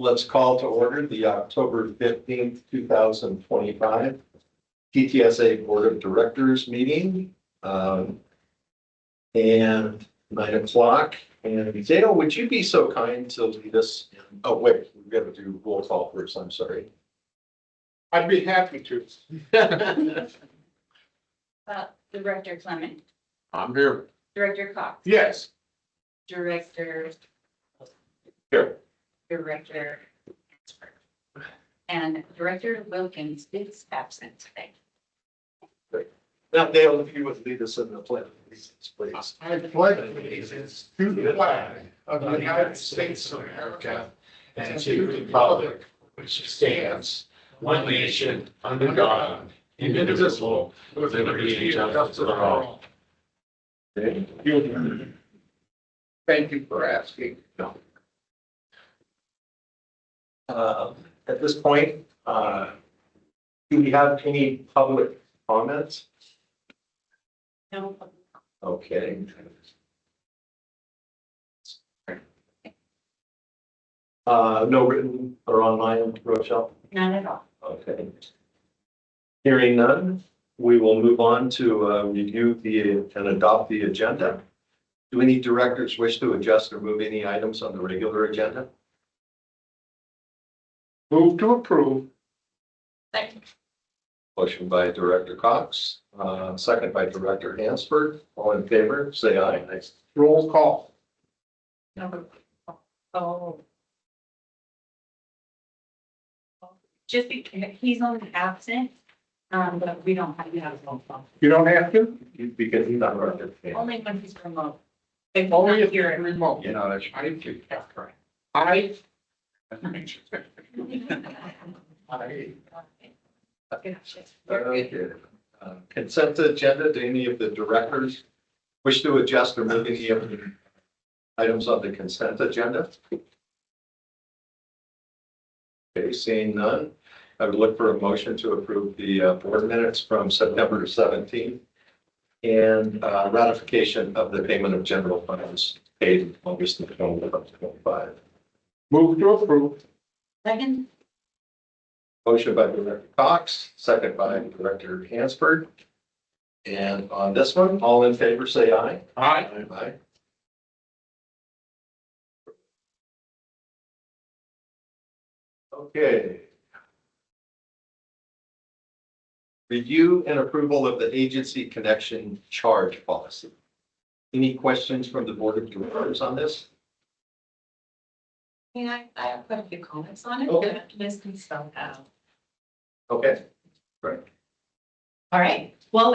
Let's call to order the October 15th, 2025 TTSA Board of Directors meeting. And 9 o'clock. And Dale, would you be so kind to lead us? Oh, wait, we've got to do roll call first. I'm sorry. I'd be happy to. Director Clement, I'm here. Director Cox, Yes. Director. Here. Director. And Director Wilkins is absent today. Now, Dale, if you would lead us in the pledge, please. I pledge allegiance to the flag of the United States of America and to the republic which stands one nation under God, indivisible, with liberty and justice for all. Okay. Thank you for asking. At this point, do we have any public comments? No. Okay. No written or online, Rochelle? None at all. Okay. Hearing none, we will move on to review and adopt the agenda. Do any directors wish to adjust or move any items on the regular agenda? Move to approve. Second. Motion by Director Cox, second by Director Hansford. All in favor, say aye. Roll call. No. Oh. Just because he's only absent, but we don't have to have a phone call. You don't have to? Because he's not running. Only when he's remote. If Only only if here you're at remote. You know, that's I do. I. okay. Consent agenda. Do any of the directors wish to adjust or move any of the items on the consent agenda? Okay, seeing none, I would look for a motion to approve the board minutes from September 17th and ratification of the payment of general funds paid August 2025. Move to approve. Second. Motion by Director Cox, second by Director Hansford. And on this one, all in favor, say aye. Aye. Aye. Okay. Review and approval of the agency connection charge policy. Any questions from the board of directors on this? I have quite a few comments on it. Okay. Liz can spell it out. Okay, great. All right, well,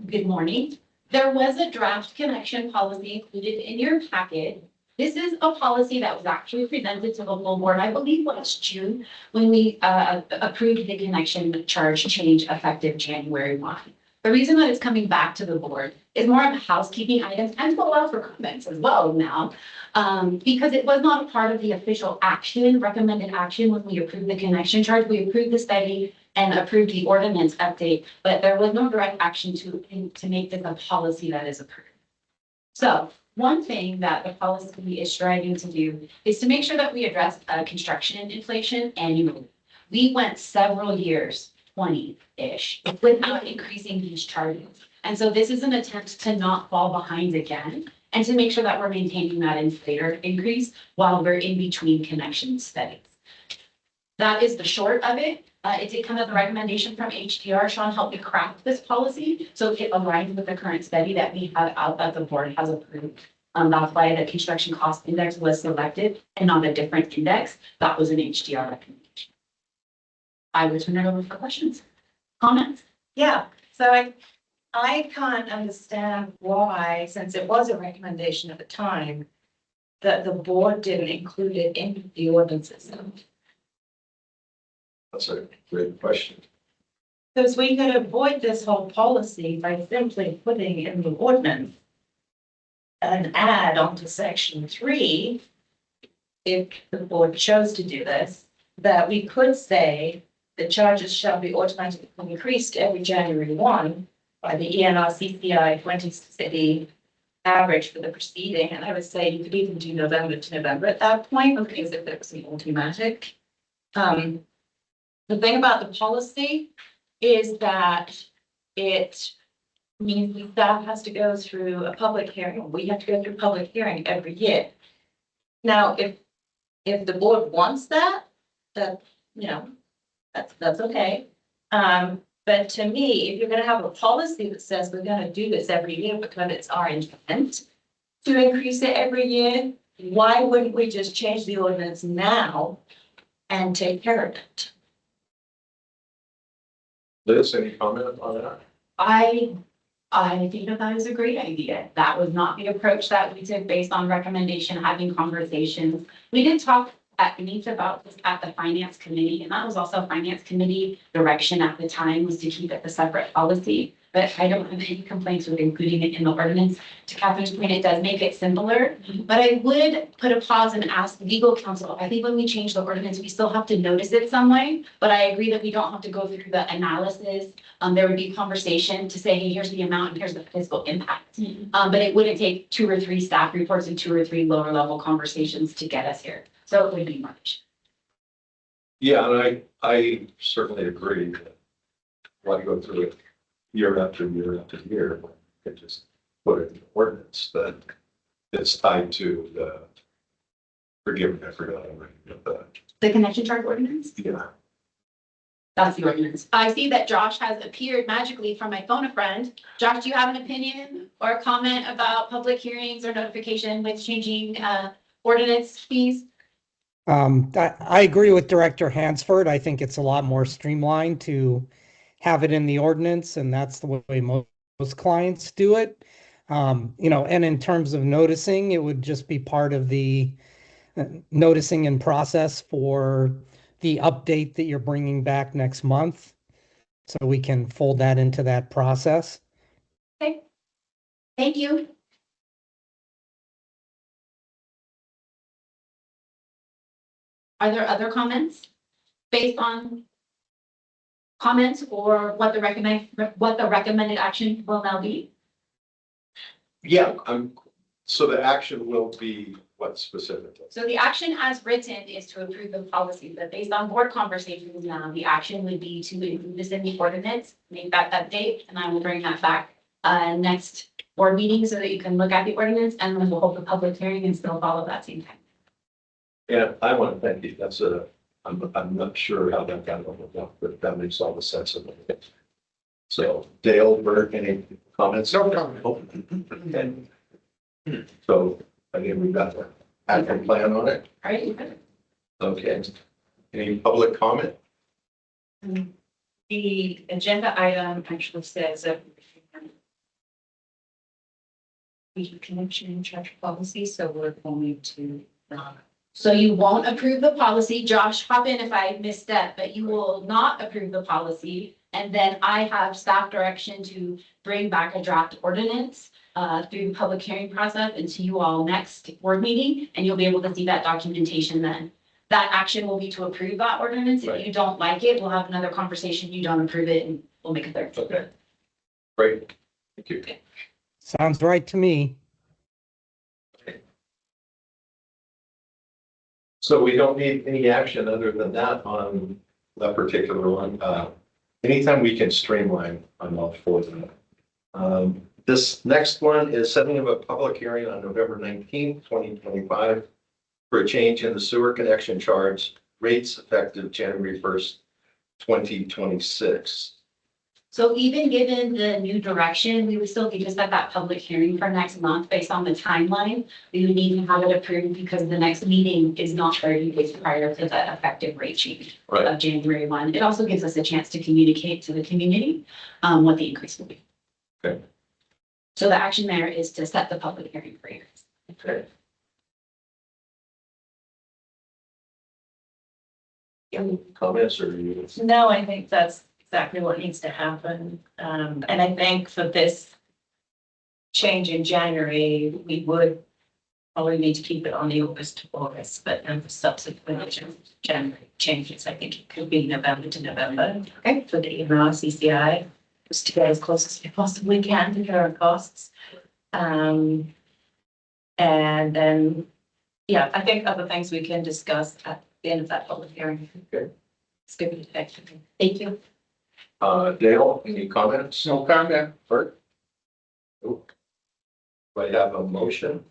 good morning. There was a draft connection policy included in your packet. This is a policy that was actually presented to the full board, I believe last June, when we approved the connection charge change effective January 1. The reason that it's coming back to the board is more of a housekeeping item and to allow for comments as well now. Because it was not a part of the official action, recommended action when we approved the connection charge. We approved the study and approved the ordinance update, but there was no direct action to make this a policy that is approved. So one thing that the policy is striving to do is to make sure that we address construction inflation annually. We went several years, 20-ish, without increasing these charges. And so this is an attempt to not fall behind again and to make sure that we're maintaining that inflator increase while we're in between connection studies. That is the short of it. It did come as a recommendation from HDR. Sean helped me craft this policy, so it aligns with the current study that we have out that the board has approved. That's why the construction cost index was selected and not a different index. That was an HDR recommendation. I will turn it over for questions, comments. Yeah, so I can't understand why, since it was a recommendation at the time, that the board didn't include it in the ordinances. That's a great question. Because we could avoid this whole policy by simply putting in the ordinance an add onto section 3, if the board chose to do this, that we could say the charges shall be automatically increased every January 1 by the ENRCCI 20 city average for the proceeding, and I would say you could even do November to November at that point, because if there was an automatic. The thing about the policy is that it means the staff has to go through a public hearing, we have to go through public hearing every year. Now, if the board wants that, you know, that's okay. But to me, if you're gonna have a policy that says we're gonna do this every year because it's our intent to increase it every year, why wouldn't we just change the ordinance now and take care of it? Liz, any comment on that? I think that is a great idea. That was not the approach that we took based on recommendation, having conversations. We did talk at length about this at the finance committee, and that was also finance committee direction at the time, was to keep it a separate policy. But I don't have any complaints with including it in the ordinance. To Catherine's point, it does make it simpler, but I would put a pause and ask legal counsel. I think when we change the ordinance, we still have to notice it some way, but I agree that we don't have to go through the analysis. There would be conversation to say, hey, here's the amount and here's the fiscal impact. But it wouldn't take 2 or 3 staff reports and 2 or 3 lower level conversations to get us here. So it would be much. Yeah, and I certainly agree that why go through it year after year after year, you can just put it in the ordinance that it's tied to the, forgive me, I forgot already, but The connection chart ordinance? yeah. That's the ordinance. I see that Josh has appeared magically from my phone a friend. Josh, do you have an opinion or a comment about public hearings or notification with changing ordinance fees? I agree with Director Hansford. I think it's a lot more streamlined to have it in the ordinance, and that's the way most clients do it. And in terms of noticing, it would just be part of the noticing and process for the update that you're bringing back next month. So we can fold that into that process. Okay. Thank you. Are there other comments based on comments or what the recommended action will now be? Yeah, so the action will be what specifically? So the action as written is to approve the policy, but based on board conversations now, the action would be to include this in the ordinance, make that update, and I will bring that back next board meeting so that you can look at the ordinance, and then we'll hold the public hearing and still follow that same time. Yeah, I want to thank you. I'm not sure how that got overlooked, but that makes all the sense of it. So Dale, Bert, any comments? No comment. Okay. So I think we've got the action plan on it. All right. Okay. Any public comment? The agenda item actually says that we connection in charge policy, so we're going to, So you won't approve the policy. Josh, hop in if I misstep, but you will not approve the policy. And then I have staff direction to bring back a draft ordinance through the public hearing process into you all next board meeting, and you'll be able to see that documentation then. That action will be to approve that ordinance. If Right. you don't like it, we'll have another conversation. You don't approve it, and we'll make a third. Okay. Great. Thank you. Sounds right to me. So we don't need any action other than that on that particular one. Anytime we can streamline, I'm all for that. This next one is setting of a public hearing on November 19th, 2025 for a change in the sewer connection charge rates effective January 1st, 2026. So even given the new direction, we would still be just at that public hearing for next month based on the timeline. We would need to have it approved because the next meeting is not 30 days prior to the effective rate change Right. of January 1. It also gives us a chance to communicate to the community what the increase will be. Okay. So the action there is to set the public hearing for you. Okay. Any comments or you? no, I think that's exactly what needs to happen. And I think for this change in January, we would probably need to keep it on the August to August, but then for subsequent January changes, I think it could be November to November. Okay. For the CCI, just to get as close as we possibly can to current costs. And then, yeah, I think other things we can discuss at the end of that public hearing. Okay. It's good. Thank you. Dale, any comments? No comment. Bert? Nope. Do I have a motion?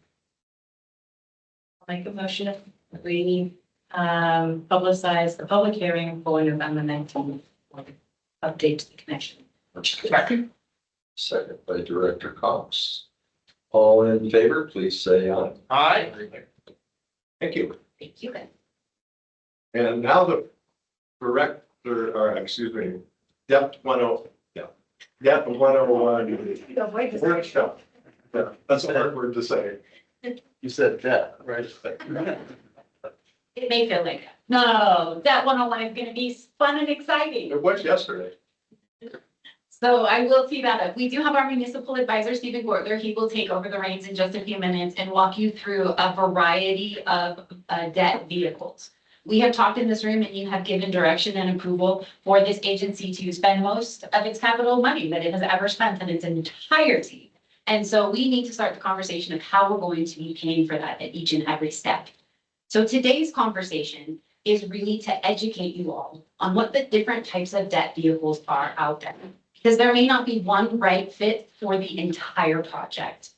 I'll make a motion that we publicize the public hearing for November 19th. Update to the connection. Second by Director Cox. All in favor, please say aye. Aye. Thank you. Thank you. And now the director, or excuse me, Dep 101 workshop. Yeah, that's a hard word to say. You said that, right? It may feel like that. No, that 101 is gonna be fun and exciting. It was yesterday. So I will tee that up. We do have our municipal advisor, Stephen Gortler. He will take over the reins in just a few minutes and walk you through a variety of debt vehicles. We have talked in this room and you have given direction and approval for this agency to spend most of its capital money that it has ever spent in its entirety. And so we need to start the conversation of how we're going to be paying for that at each and every step. So today's conversation is really to educate you all on what the different types of debt vehicles are out there. Because there may not be one right fit for the entire project.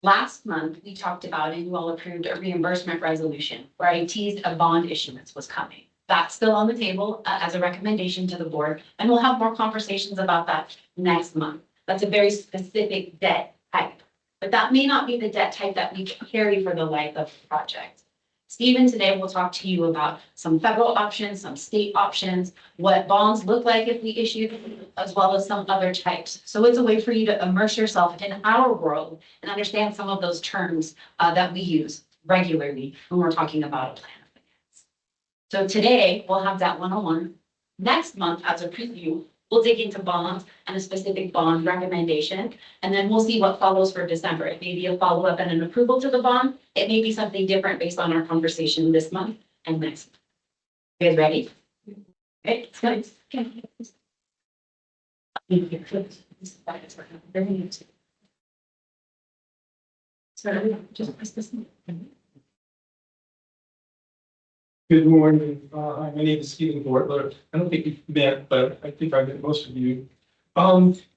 Last month, we talked about and you all approved a reimbursement resolution where I teased a bond issuance was coming. That's still on the table as a recommendation to the board, and we'll have more conversations about that next month. That's a very specific debt type, but that may not be the debt type that we carry for the life of the project. Stephen today will talk to you about some federal options, some state options, what bonds look like if we issue them, as well as some other types. So it's a way for you to immerse yourself in our world and understand some of those terms that we use regularly when we're talking about a plan of finance. So today we'll have that 101. Next month, as a preview, we'll dig into bonds and a specific bond recommendation, and then we'll see what follows for December. It may be a follow-up and an approval to the bond. It may be something different based on our conversation this month and next month. You guys ready? Okay, it's good. So just press this. Good morning. My name is Stephen Gortler. I don't think we've met, but I think I've met most of you.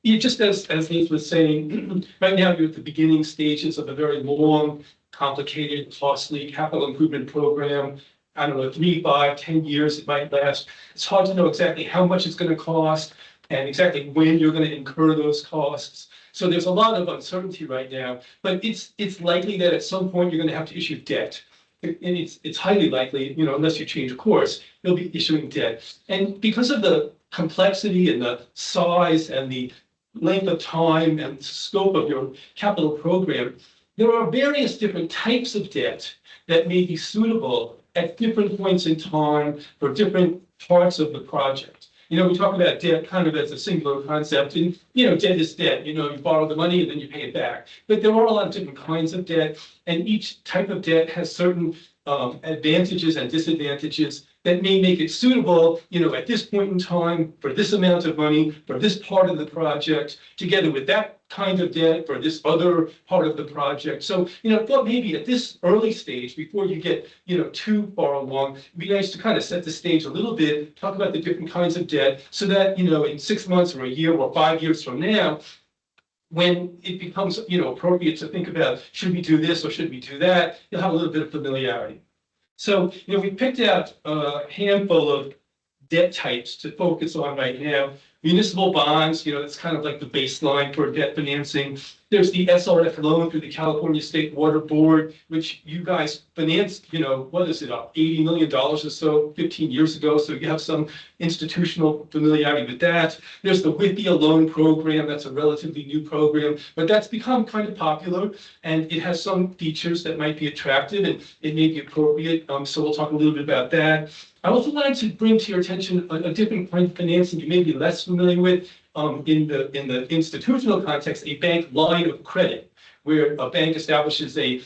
Just as Nate was saying, right now you're at the beginning stages of a very long, complicated, costly capital improvement program. I don't know, 3, 5, 10 years it might last. It's hard to know exactly how much it's going to cost and exactly when you're going to incur those costs. So there's a lot of uncertainty right now, but it's likely that at some point you're going to have to issue debt. And it's highly likely, unless you change course, you'll be issuing debt. And because of the complexity and the size and the length of time and scope of your capital program, there are various different types of debt that may be suitable at different points in time for different parts of the project. We talk about debt kind of as a singular concept, and, debt is debt. You borrow the money and then you pay it back. But there are a lot of different kinds of debt, and each type of debt has certain advantages and disadvantages that may make it suitable, at this point in time, for this amount of money, for this part of the project, together with that kind of debt for this other part of the project. So, thought maybe at this early stage, before you get, too far along, it'd be nice to kind of set the stage a little bit, talk about the different kinds of debt, so that, in 6 months or a year or 5 years from now, when it becomes, appropriate to think about, should we do this or should we do that, you'll have a little bit of familiarity. So, we picked out a handful of debt types to focus on right now. Municipal bonds, that's kind of like the baseline for debt financing. There's the SRF loan through the California State Water Board, which you guys financed, what is it, $80 million or so 15 years ago. So you have some institutional familiarity with that. There's the WIPIA loan program. That's a relatively new program, but that's become kind of popular, and it has some features that might be attractive and it may be appropriate. So we'll talk a little bit about that. I also wanted to bring to your attention a different kind of financing you may be less familiar with. in the institutional context, a bank line of credit, where a bank establishes a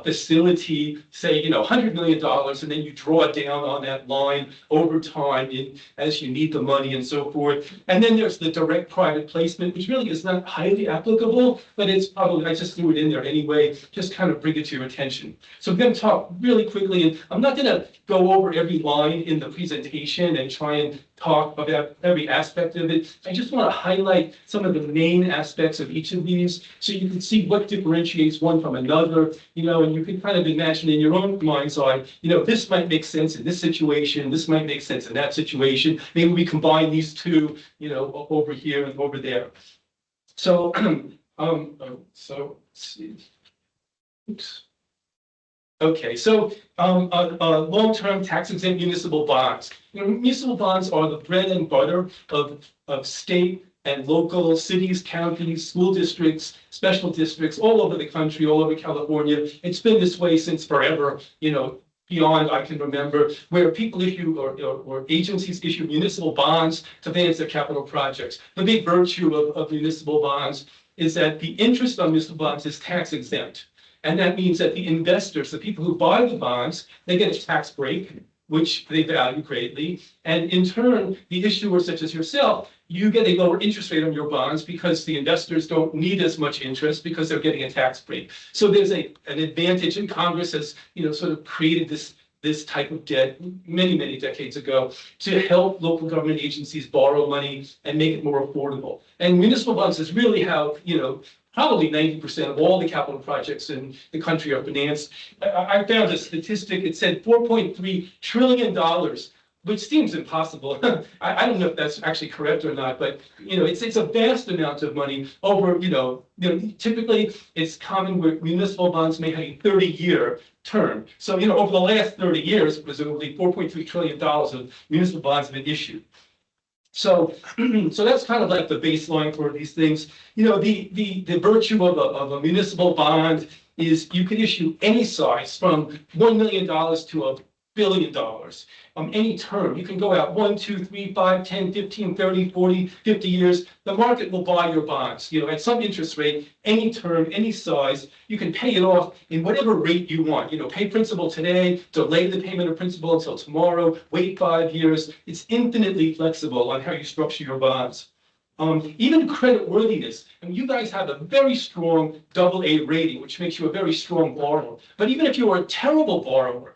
facility, say, $100 million, and then you draw it down on that line over time as you need the money and so forth. And then there's the direct private placement, which really is not highly applicable, but it's probably, I just threw it in there anyway, just kind of bring it to your attention. So I'm going to talk really quickly, and I'm not going to go over every line in the presentation and try and talk about every aspect of it. I just want to highlight some of the main aspects of each of these so you can see what differentiates one from another, and you can kind of imagine in your own mind's eye, this might make sense in this situation, this might make sense in that situation. Maybe we combine these two, over here and over there. So, let's see. Oops. Okay, so long-term tax-exempt municipal bonds. Municipal bonds are the bread and butter of state and local cities, counties, school districts, special districts, all over the country, all over California. It's been this way since forever, beyond I can remember, where people issue or agencies issue municipal bonds to finance their capital projects. The big virtue of municipal bonds is that the interest on municipal bonds is tax exempt. And that means that the investors, the people who buy the bonds, they get a tax break, which they value greatly. And in turn, the issuer, such as yourself, you get a lower interest rate on your bonds because the investors don't need as much interest because they're getting a tax break. So there's an advantage, and Congress has, sort of created this type of debt many, many decades ago to help local government agencies borrow money and make it more affordable. And municipal bonds is really how, probably 90% of all the capital projects in the country are financed. I found a statistic, it said $4.3 trillion, which seems impossible. I don't know if that's actually correct or not, but it's a vast amount of money over, typically it's common where municipal bonds may have a 30-year term. So, over the last 30 years, presumably $4.3 trillion of municipal bonds have been issued. So, that's kind of like the baseline for these things. The virtue of a municipal bond is you can issue any size from $1 million to $1 billion. Any term, you can go out 1, 2, 3, 5, 10, 15, 30, 40, 50 years. The market will buy your bonds, at some interest rate, any term, any size. You can pay it off in whatever rate you want. Pay principal today, delay the payment of principal until tomorrow, wait 5 years. It's infinitely flexible on how you structure your bonds. Even credit worthiness. You guys have a very strong AA rating, which makes you a very strong borrower. But even if you are a terrible borrower,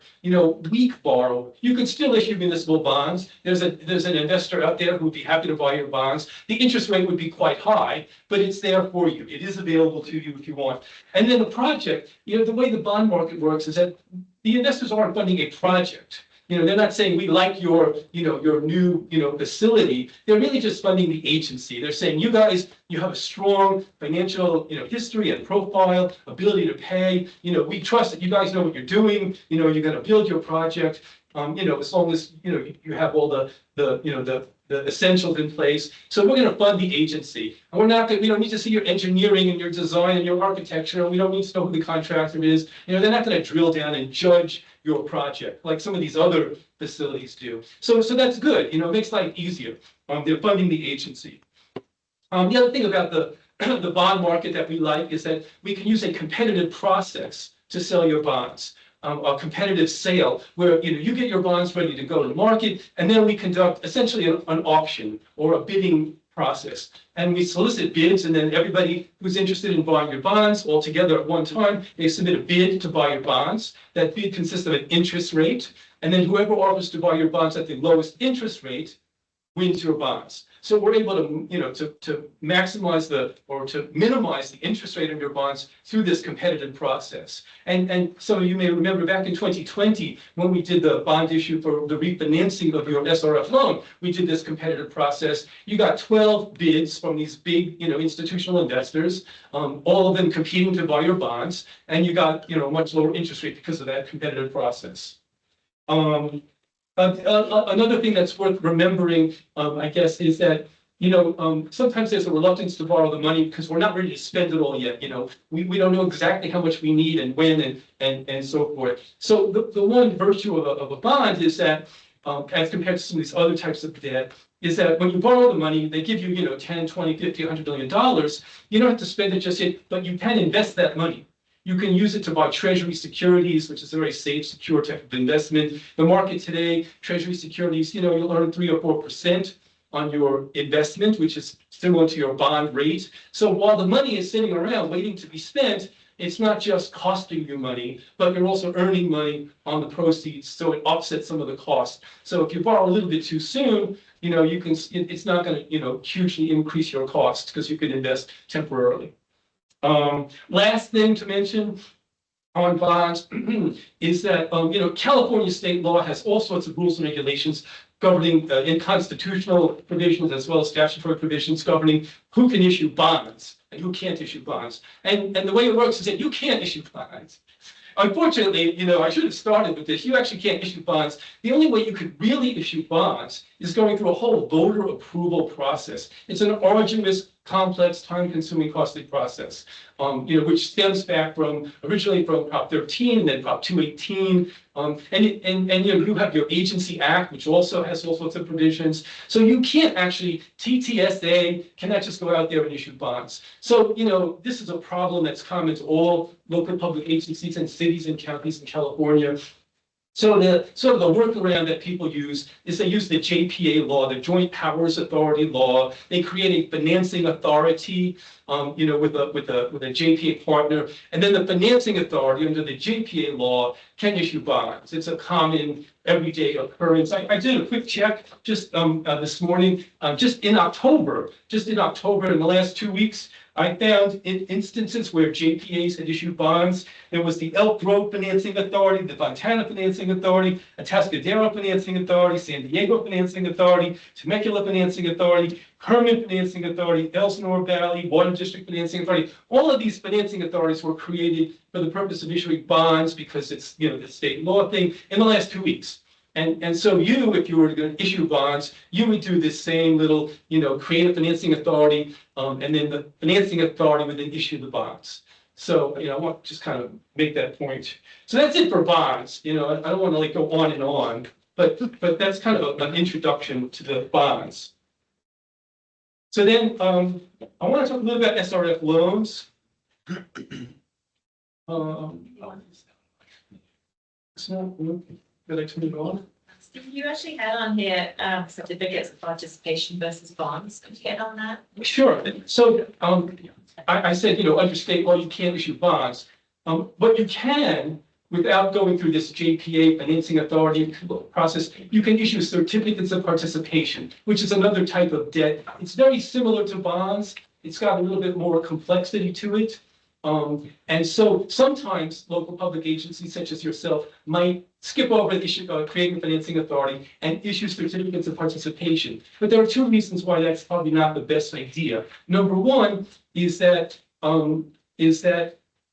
weak borrower, you can still issue municipal bonds. There's an investor out there who would be happy to buy your bonds. The interest rate would be quite high, but it's there for you. It is available to you if you want. And then a project, the way the bond market works is that the investors aren't funding a project. They're not saying we like your new, facility. They're really just funding the agency. They're saying you guys, you have a strong financial, history and profile, ability to pay. We trust that you guys know what you're doing. You're going to build your project. As long as you have all the essentials in place. So we're going to fund the agency. And we don't need to see your engineering and your design and your architecture. And we don't need to know who the contractor is. They're not going to drill down and judge your project like some of these other facilities do. So that's good. It makes life easier. They're funding the agency. The other thing about the bond market that we like is that we can use a competitive process to sell your bonds. A competitive sale where you get your bonds ready to go to the market, and then we conduct essentially an auction or a bidding process. And we solicit bids, and then everybody who's interested in buying your bonds all together at one time, they submit a bid to buy your bonds. That bid consists of an interest rate, and then whoever offers to buy your bonds at the lowest interest rate wins your bonds. So we're able to, to maximize to minimize the interest rate of your bonds through this competitive process. And some of you may remember back in 2020, when we did the bond issue for the refinancing of your SRF loan, we did this competitive process. You got 12 bids from these big, institutional investors, all of them competing to buy your bonds, and you got, a much lower interest rate because of that competitive process. Another thing that's worth remembering, I guess, is that, sometimes there's a reluctance to borrow the money because we're not ready to spend it all yet. We don't know exactly how much we need and when and so forth. So the one virtue of a bond is that, as compared to some of these other types of debt, is that when you borrow the money, they give you, 10, 20, 50, $100 million. You don't have to spend it just yet, but you can invest that money. You can use it to buy treasury securities, which is a very safe, secure type of investment. The market today, treasury securities, you'll earn 3 or 4% on your investment, which is similar to your bond rate. So while the money is sitting around waiting to be spent, it's not just costing you money, but you're also earning money on the proceeds, so it offsets some of the cost. So if you borrow a little bit too soon, it's not going to, hugely increase your costs because you can invest temporarily. Last thing to mention on bonds is that, California state law has all sorts of rules and regulations governing in constitutional provisions as well as statutory provisions governing who can issue bonds and who can't issue bonds. And the way it works is that you can't issue bonds. Unfortunately, I should have started with this. You actually can't issue bonds. The only way you could really issue bonds is going through a whole voter approval process. It's an arduous, complex, time-consuming, costly process, which stems back originally from Prop 13 and then Prop 218. You have your Agency Act, which also has all sorts of provisions. So you can't actually, TTSA cannot just go out there and issue bonds. So, this is a problem that's common to all local public agencies and cities and counties in California. So the workaround that people use is they use the JPA law, the Joint Powers Authority law. They create a financing authority, with a JPA partner, and then the financing authority under the JPA law can issue bonds. It's a common everyday occurrence. I did a quick check just this morning, just in October, in the last 2 weeks. I found instances where JPAs had issued bonds. There was the Elk Grove Financing Authority, the Fontana Financing Authority, Atascadero Financing Authority, San Diego Financing Authority, Temecula Financing Authority, Kerman Financing Authority, Elsinore Valley, Water District Financing Authority. All of these financing authorities were created for the purpose of issuing bonds because it's, the state law thing in the last 2 weeks. And so if you were going to issue bonds, you would do this same little, create a financing authority, and then the financing authority would then issue the bonds. So, I want to just kind of make that point. So that's it for bonds. I don't want to go on and on, but that's kind of an introduction to the bonds. So then I want to talk a little about SRF loans. It's not working. Did I turn it on? Steve, you actually had on here certificates of participation versus bonds. Could you get on that? Sure. So I said, under state law, you can't issue bonds, but you can, without going through this JPA financing authority process, you can issue certificates of participation, which is another type of debt. It's very similar to bonds. It's got a little bit more complexity to it. And so sometimes local public agencies such as yourself might skip over the issue of creating a financing authority and issue certificates of participation. But there are 2 reasons why that's probably not the best idea. Number one is that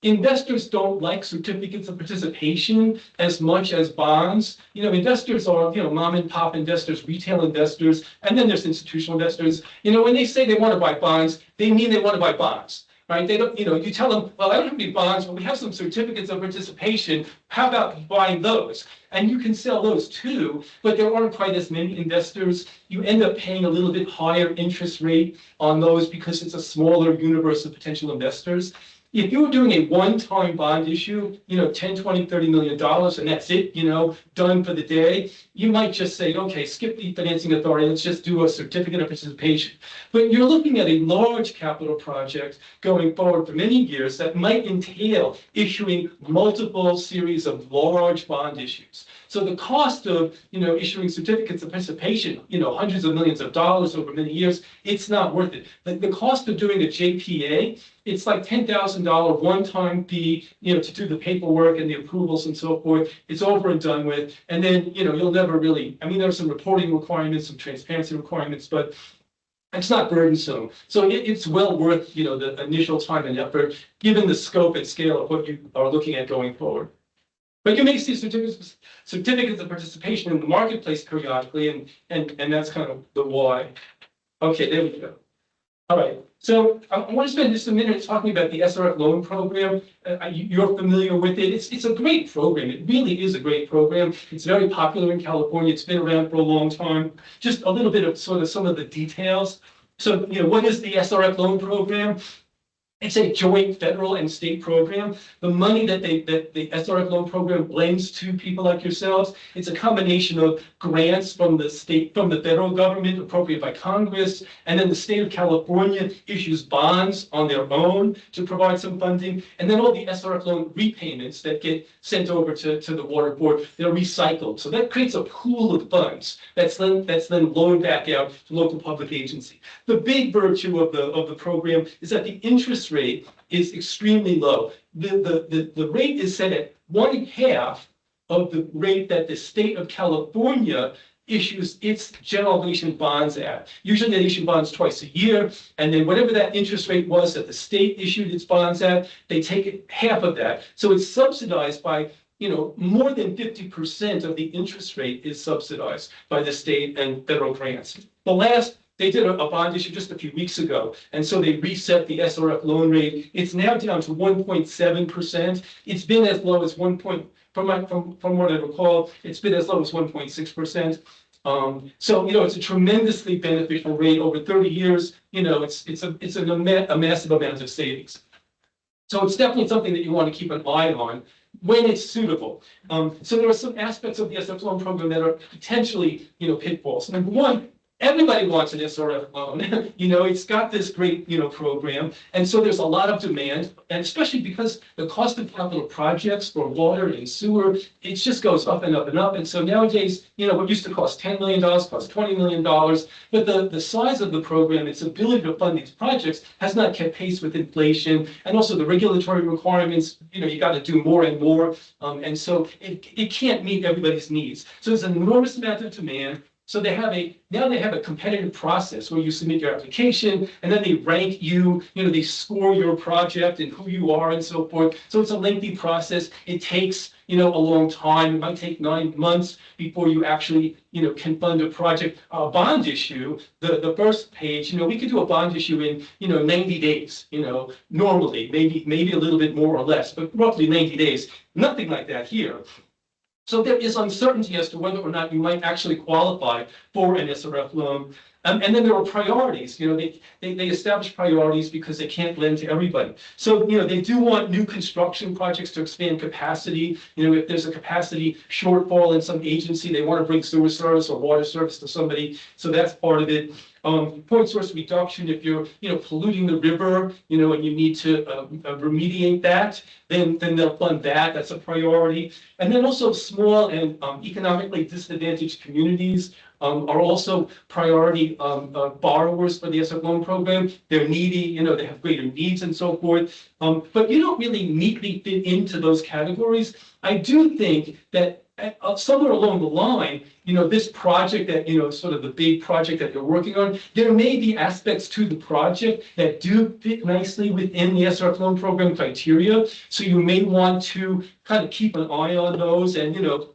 investors don't like certificates of participation as much as bonds. Investors are, mom and pop investors, retail investors, and then there's institutional investors. When they say they want to buy bonds, they mean they want to buy bonds. Right? They don't, you tell them, well, I don't have any bonds, but we have some certificates of participation. How about buying those? And you can sell those too, but there aren't quite as many investors. You end up paying a little bit higher interest rate on those because it's a smaller universe of potential investors. If you were doing a one-time bond issue, 10, 20, $30 million, and that's it, done for the day, you might just say, okay, skip the financing authority, let's just do a certificate of participation. But you're looking at a large capital project going forward for many years that might entail issuing multiple series of large bond issues. So the cost of, issuing certificates of participation, hundreds of millions of dollars over many years, it's not worth it. The cost of doing a JPA, it's like $10,000 one-time fee, to do the paperwork and the approvals and so forth. It's over and done with. And then, you'll never really, there are some reporting requirements, some transparency requirements, but it's not burdensome. So it's well worth, the initial time and effort, given the scope and scale of what you are looking at going forward. But you may see certificates of participation in the marketplace periodically, and that's kind of the why. Okay, there we go. All right, so I want to spend just a minute talking about the SRF loan program. You're familiar with it. It's a great program. It really is a great program. It's very popular in California. It's been around for a long time. Just a little bit of sort of some of the details. So, what is the SRF loan program? It's a joint federal and state program. The money that the SRF loan program lends to people like yourselves, it's a combination of grants from the federal government appropriated by Congress, and then the state of California issues bonds on their own to provide some funding, and then all the SRF loan repayments that get sent over to the water board, they're recycled. So that creates a pool of funds that's then loaned back out to local public agency. The big virtue of the program is that the interest rate is extremely low. The rate is set at 1/2 of the rate that the state of California issues its general obligation bonds at. Usually they issue bonds twice a year, and then whatever that interest rate was that the state issued its bonds at, they take half of that. So it's subsidized by, more than 50% of the interest rate is subsidized by the state and federal grants. They did a bond issue just a few weeks ago, and so they reset the SRF loan rate. It's now down to 1.7%. It's been as low as from what I recall, it's been as low as 1.6%. So it's a tremendously beneficial rate over 30 years. It's a massive amount of savings. So it's definitely something that you want to keep an eye on when it's suitable. So there are some aspects of the SRF loan program that are potentially, pitfalls. Number one, everybody wants an SRF loan. It's got this great, program. And so there's a lot of demand, and especially because the cost of capital projects for water and sewer, it just goes up and up and up. And so nowadays, what used to cost $10 million costs $20 million. But the size of the program, its ability to fund these projects has not kept pace with inflation. And also the regulatory requirements, you got to do more and more. And so it can't meet everybody's needs. So there's an enormous amount of demand. So now they have a competitive process where you submit your application, and then they rank you, they score your project and who you are and so forth. So it's a lengthy process. It takes, a long time. It might take 9 months before you actually, can fund a project. A bond issue, the first page, we could do a bond issue in, 90 days, normally, maybe a little bit more or less, but roughly 90 days. Nothing like that here. So there is uncertainty as to whether or not you might actually qualify for an SRF loan. And then there are priorities. They establish priorities because they can't lend to everybody. So, they do want new construction projects to expand capacity. If there's a capacity shortfall in some agency, they want to bring sewer service or water service to somebody. So that's part of it. Point source reduction, if you're, polluting the river, and you need to remediate that, then they'll fund that. That's a priority. And then also small and economically disadvantaged communities are also priority borrowers for the SRF loan program. They're needy, they have greater needs and so forth. But you don't really neatly fit into those categories. I do think that somewhere along the line, this project that, sort of the big project that you're working on, there may be aspects to the project that do fit nicely within the SRF loan program criteria. So you may want to kind of keep an eye on those and,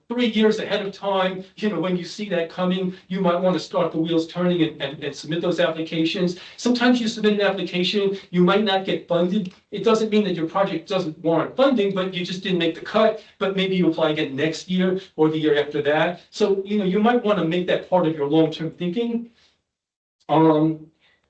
3 years ahead of time, when you see that coming, you might want to start the wheels turning and submit those applications. Sometimes you submit an application, you might not get funded. It doesn't mean that your project doesn't warrant funding, but you just didn't make the cut, but maybe you apply again next year or the year after that. So, you might want to make that part of your long-term thinking.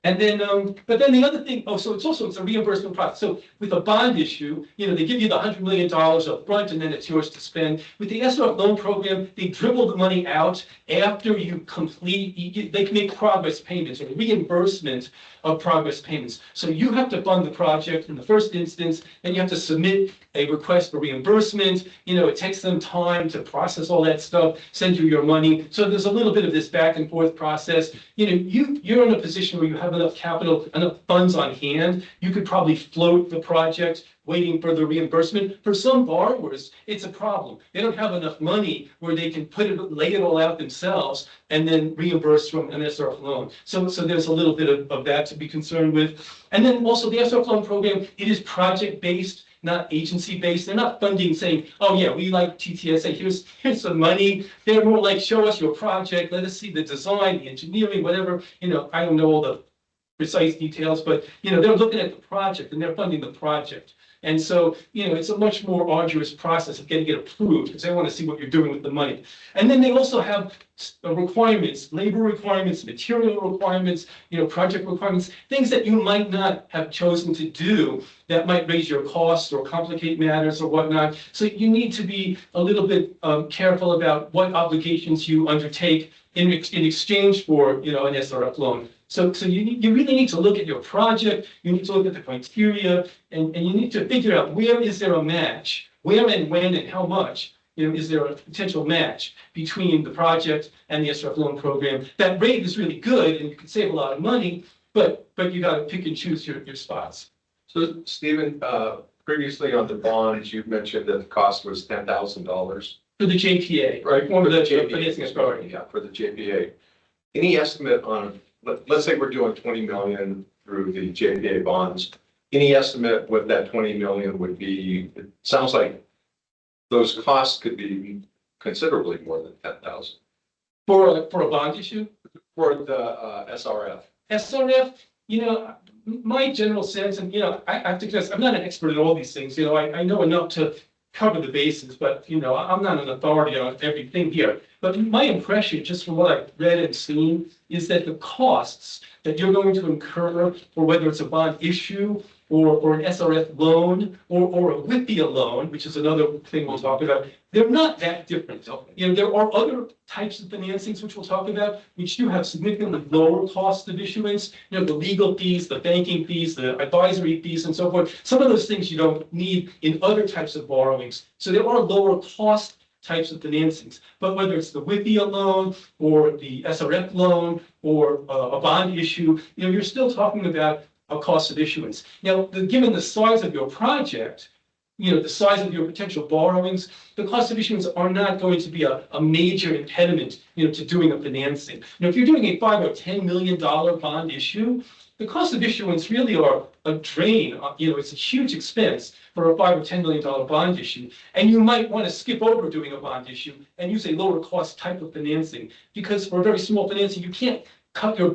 And then, but then the other thing, so it's a reimbursement process. So with a bond issue, they give you the $100 million up front, and then it's yours to spend. With the SRF loan program, they dribble the money out after you complete, they can make progress payments or reimbursement of progress payments. So you have to fund the project in the first instance, then you have to submit a request for reimbursement. It takes them time to process all that stuff, send you your money. So there's a little bit of this back and forth process. You're in a position where you have enough capital, enough funds on hand. You could probably float the project waiting for the reimbursement. For some borrowers, it's a problem. They don't have enough money where they can lay it all out themselves and then reimburse from an SRF loan. So there's a little bit of that to be concerned with. And then also the SRF loan program, it is project-based, not agency-based. They're not funding saying, oh yeah, we like TTSA, here's some money. They're more like, show us your project, let us see the design, the engineering, whatever. I don't know all the precise details, but, they're looking at the project and they're funding the project. And so, it's a much more arduous process of getting it approved because they want to see what you're doing with the money. And then they also have requirements, labor requirements, material requirements, project requirements, things that you might not have chosen to do that might raise your costs or complicate matters or whatnot. So you need to be a little bit careful about what obligations you undertake in exchange for, an SRF loan. So you really need to look at your project, you need to look at the criteria, and you need to figure out where is there a match, where and when and how much, is there a potential match between the project and the SRF loan program. That rate is really good and you can save a lot of money, but you got to pick and choose your spots. So Stephen, previously on the bonds, you mentioned that the cost was $10,000. For the JPA, Right, One of the JPA, financing authority. Yeah, for the JPA. Any estimate on, let's say we're doing 20 million through the JPA bonds. Any estimate what that 20 million would be? It sounds like those costs could be considerably more than 10,000 For a bond issue? for the SRF. SRF, my general sense, and, I have to confess, I'm not an expert in all these things, I know enough to cover the bases, but, I'm not an authority on everything here. But my impression, just from what I've read and seen, is that the costs that you're going to incur, or whether it's a bond issue, or an SRF loan, or a WIPIA loan, which is another thing we'll talk about, they're not that different. There are other types of financings which we'll talk about, which do have significantly lower costs of issuance, the legal fees, the banking fees, the advisory fees, and so forth. Some of those things you don't need in other types of borrowings. So there are lower cost types of financings, but whether it's the WIPIA loan or the SRF loan or a bond issue, you're still talking about a cost of issuance. Now, given the size of your project, the size of your potential borrowings, the cost of issuance are not going to be a major impediment, to doing a financing. If you're doing a $5 or $10 million bond issue, the cost of issuance really are a drain. It's a huge expense for a $5 or $10 million bond issue, and you might want to skip over doing a bond issue and use a lower cost type of financing, because for a very small financing, you can't cut your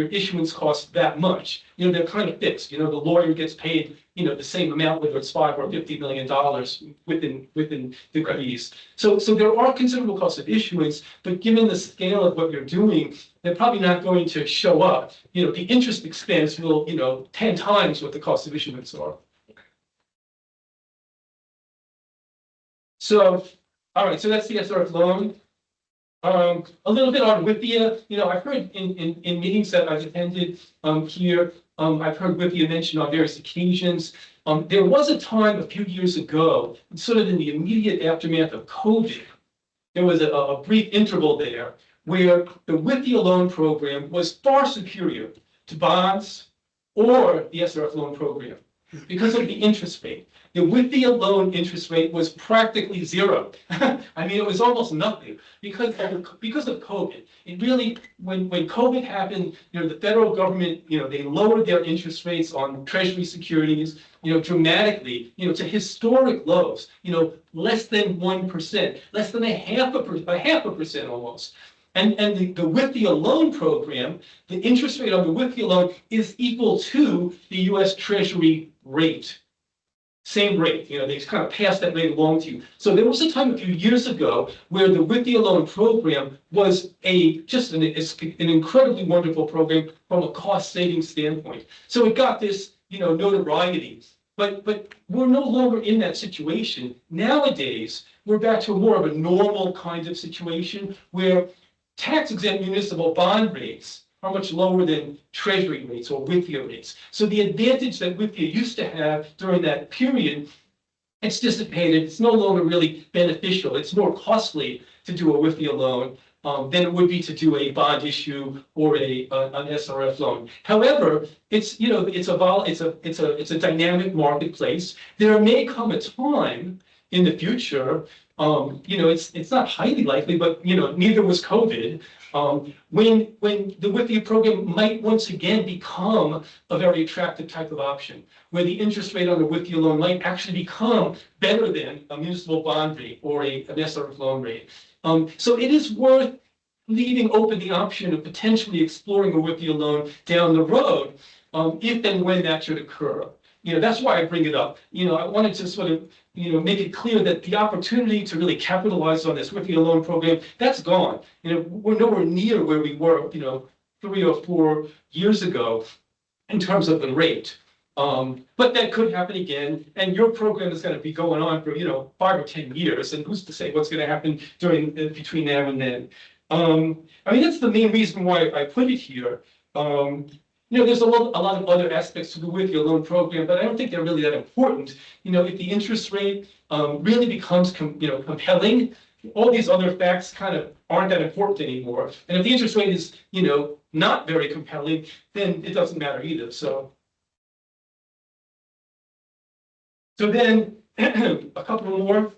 issuance costs that much. They're kind of fixed. The lawyer gets paid, the same amount, whether it's $5 or $50 million within degrees. So there are considerable costs of issuance, but given the scale of what you're doing, they're probably not going to show up. The interest expense will, 10 times what the cost of issuance are. So, all right, so that's the SRF loan. A little bit on WIPIA, I've heard in meetings that I've attended here, I've heard WIPIA mentioned on various occasions. There was a time a few years ago, sort of in the immediate aftermath of COVID, there was a brief interval there where the WIPIA loan program was far superior to bonds or the SRF loan program because of the interest rate. The WIPIA loan interest rate was practically zero. It was almost nothing because of COVID. It really, when COVID happened, the federal government, they lowered their interest rates on Treasury securities, dramatically, to historic lows, less than 1%, less than a half a percent almost. And the WIPIA loan program, the interest rate on the WIPIA loan is equal to the US Treasury rate. Same rate, they kind of passed that rate along to you. So there was a time a few years ago where the WIPIA loan program was just an incredibly wonderful program from a cost saving standpoint. So it got this, notoriety. But we're no longer in that situation. Nowadays, we're back to more of a normal kind of situation where tax exempt municipal bond rates are much lower than Treasury rates or WIPIA rates. So the advantage that WIPIA used to have during that period, it's dissipated. It's no longer really beneficial. It's more costly to do a WIPIA loan than it would be to do a bond issue or an SRF loan. However, it's a dynamic marketplace. There may come a time in the future, it's not highly likely, but neither was COVID. When the WIPIA program might once again become a very attractive type of option, where the interest rate on the WIPIA loan might actually become better than a municipal bond rate or an SRF loan rate. So it is worth leaving open the option of potentially exploring a WIPIA loan down the road, if and when that should occur. That's why I bring it up. I wanted to sort of, make it clear that the opportunity to really capitalize on this WIPIA loan program, that's gone. We're nowhere near where we were, 3 or 4 years ago in terms of the rate. But that could happen again, and your program is going to be going on for, 5 or 10 years, and who's to say what's going to happen between now and then. That's the main reason why I put it here. There's a lot of other aspects to the WIPIA loan program, but I don't think they're really that important. If the interest rate really becomes compelling, all these other facts kind of aren't that important anymore. And if the interest rate is, not very compelling, then it doesn't matter either. So then a couple more.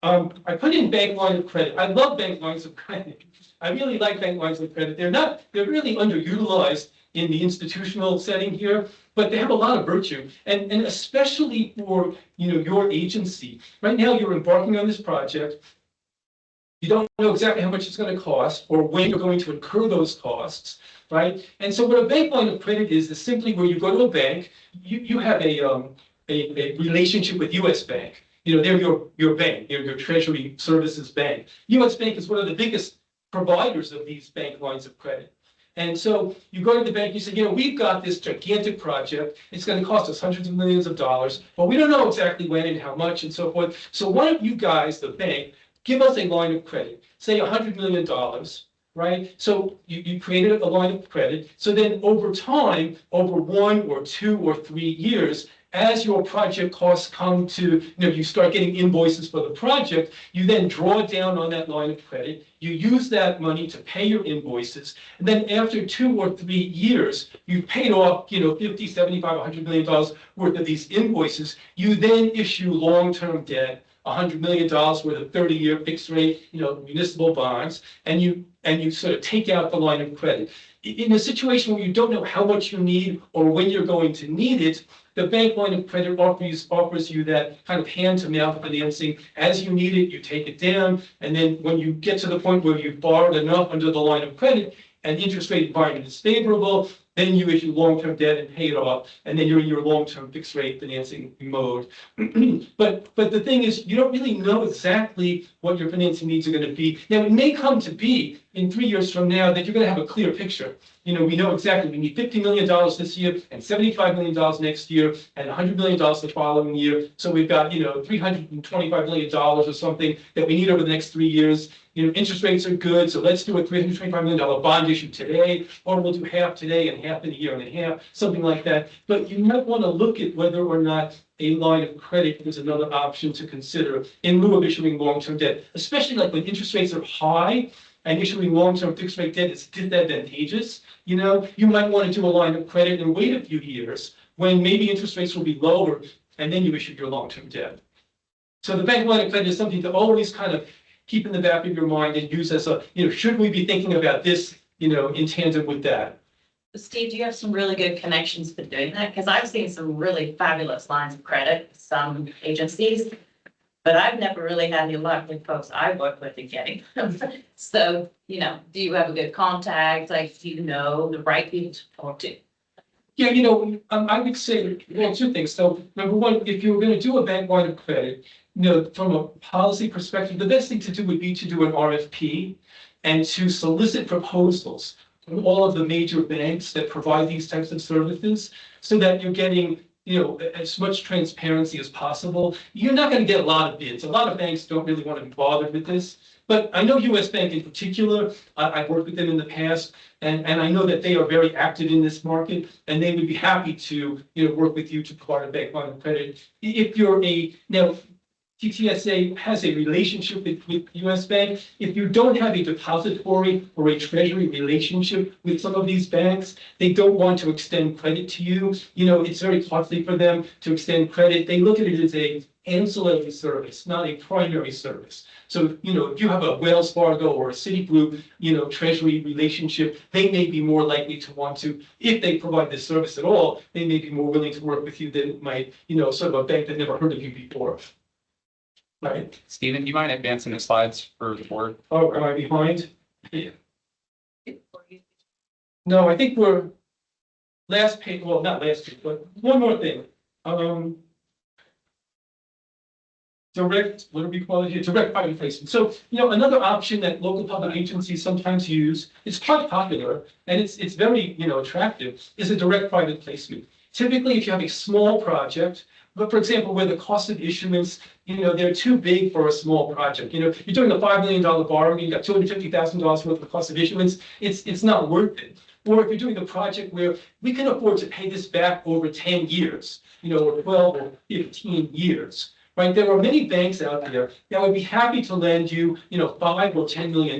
I put in bank line of credit. I love bank lines of credit. I really like bank lines of credit. They're really underutilized in the institutional setting here, but they have a lot of virtue, and especially for your agency. Right now, you're embarking on this project. You don't know exactly how much it's going to cost or when you're going to incur those costs, right? And so what a bank line of credit is simply where you go to a bank, you have a relationship with US Bank. They're your bank, they're your Treasury Services Bank. US Bank is one of the biggest providers of these bank lines of credit. And so you go to the bank, you say, we've got this gigantic project. It's going to cost us hundreds of millions of dollars, but we don't know exactly when and how much and so forth. So why don't you guys, the bank, give us a line of credit, say $100 million, right? So you created a line of credit. So then over time, over 1 or 2 or 3 years, as your project costs come to, you start getting invoices for the project, you then draw down on that line of credit. You use that money to pay your invoices. And then after 2 or 3 years, you've paid off, 50, 75, $100 million worth of these invoices. You then issue long-term debt, $100 million worth of 30-year fixed rate, municipal bonds, and you sort of take out the line of credit. In a situation where you don't know how much you need or when you're going to need it, the bank line of credit offers you that kind of hand-to-mouth financing. As you need it, you take it down, and then when you get to the point where you've borrowed enough under the line of credit and the interest rate environment is favorable, then you issue long-term debt and pay it off, and then you're in your long-term fixed rate financing mode. But the thing is, you don't really know exactly what your financing needs are going to be. Now, it may come to be in 3 years from now that you're going to have a clear picture. We know exactly we need $50 million this year and $75 million next year and $100 million the following year. So we've got, $325 million or something that we need over the next 3 years. Interest rates are good, so let's do a $325 million bond issue today, or we'll do half today and half in a year and a half, something like that. But you might want to look at whether or not a line of credit is another option to consider in lieu of issuing long-term debt, especially like when interest rates are high and issuing long-term fixed rate debt is disadvantageous. You might want to do a line of credit and wait a few years when maybe interest rates will be lower, and then you issue your long-term debt. So the bank line of credit is something to always kind of keep in the back of your mind and use as a, should we be thinking about this, in tandem with that? Steve, do you have some really good connections for doing that? Because I've seen some really fabulous lines of credit, some agencies, but I've never really had any luck with folks I work with in getting them. So, do you have a good contact? Like, do you know the right people to talk to? Yeah, I would say, 2 things. So number one, if you were going to do a bank line of credit, from a policy perspective, the best thing to do would be to do an RFP and to solicit proposals from all of the major banks that provide these types of services so that you're getting, as much transparency as possible. You're not going to get a lot of bids. A lot of banks don't really want to be bothered with this. But I know US Bank in particular, I've worked with them in the past, and I know that they are very active in this market, and they would be happy to, work with you to provide a bank line of credit. If you're now, TTSA has a relationship with US Bank. If you don't have a depository or a treasury relationship with some of these banks, they don't want to extend credit to you. It's very costly for them to extend credit. They look at it as a ancillary service, not a primary service. So, if you have a Wells Fargo or a Citigroup, treasury relationship, they may be more likely to want to, if they provide this service at all, they may be more willing to work with you than might, sort of a bank that never heard of you before. Right. Stephen, do you mind advancing the slides for the board? Oh, am I behind? Yeah. No, I think we're last page, well, not last page, but one more thing. Direct, what do we call it here? Direct private placement. So, another option that local public agencies sometimes use, it's quite popular and it's very, attractive, is a direct private placement. Typically, if you have a small project, but for example, where the cost of issuance, they're too big for a small project. You're doing a $5 million borrowing, you got $250,000 worth of cost of issuance, it's not worth it. Or if you're doing a project where we can afford to pay this back over 10 years, or 12 or 15 years. Right, there are many banks out there that would be happy to lend you, $5 or $10 million.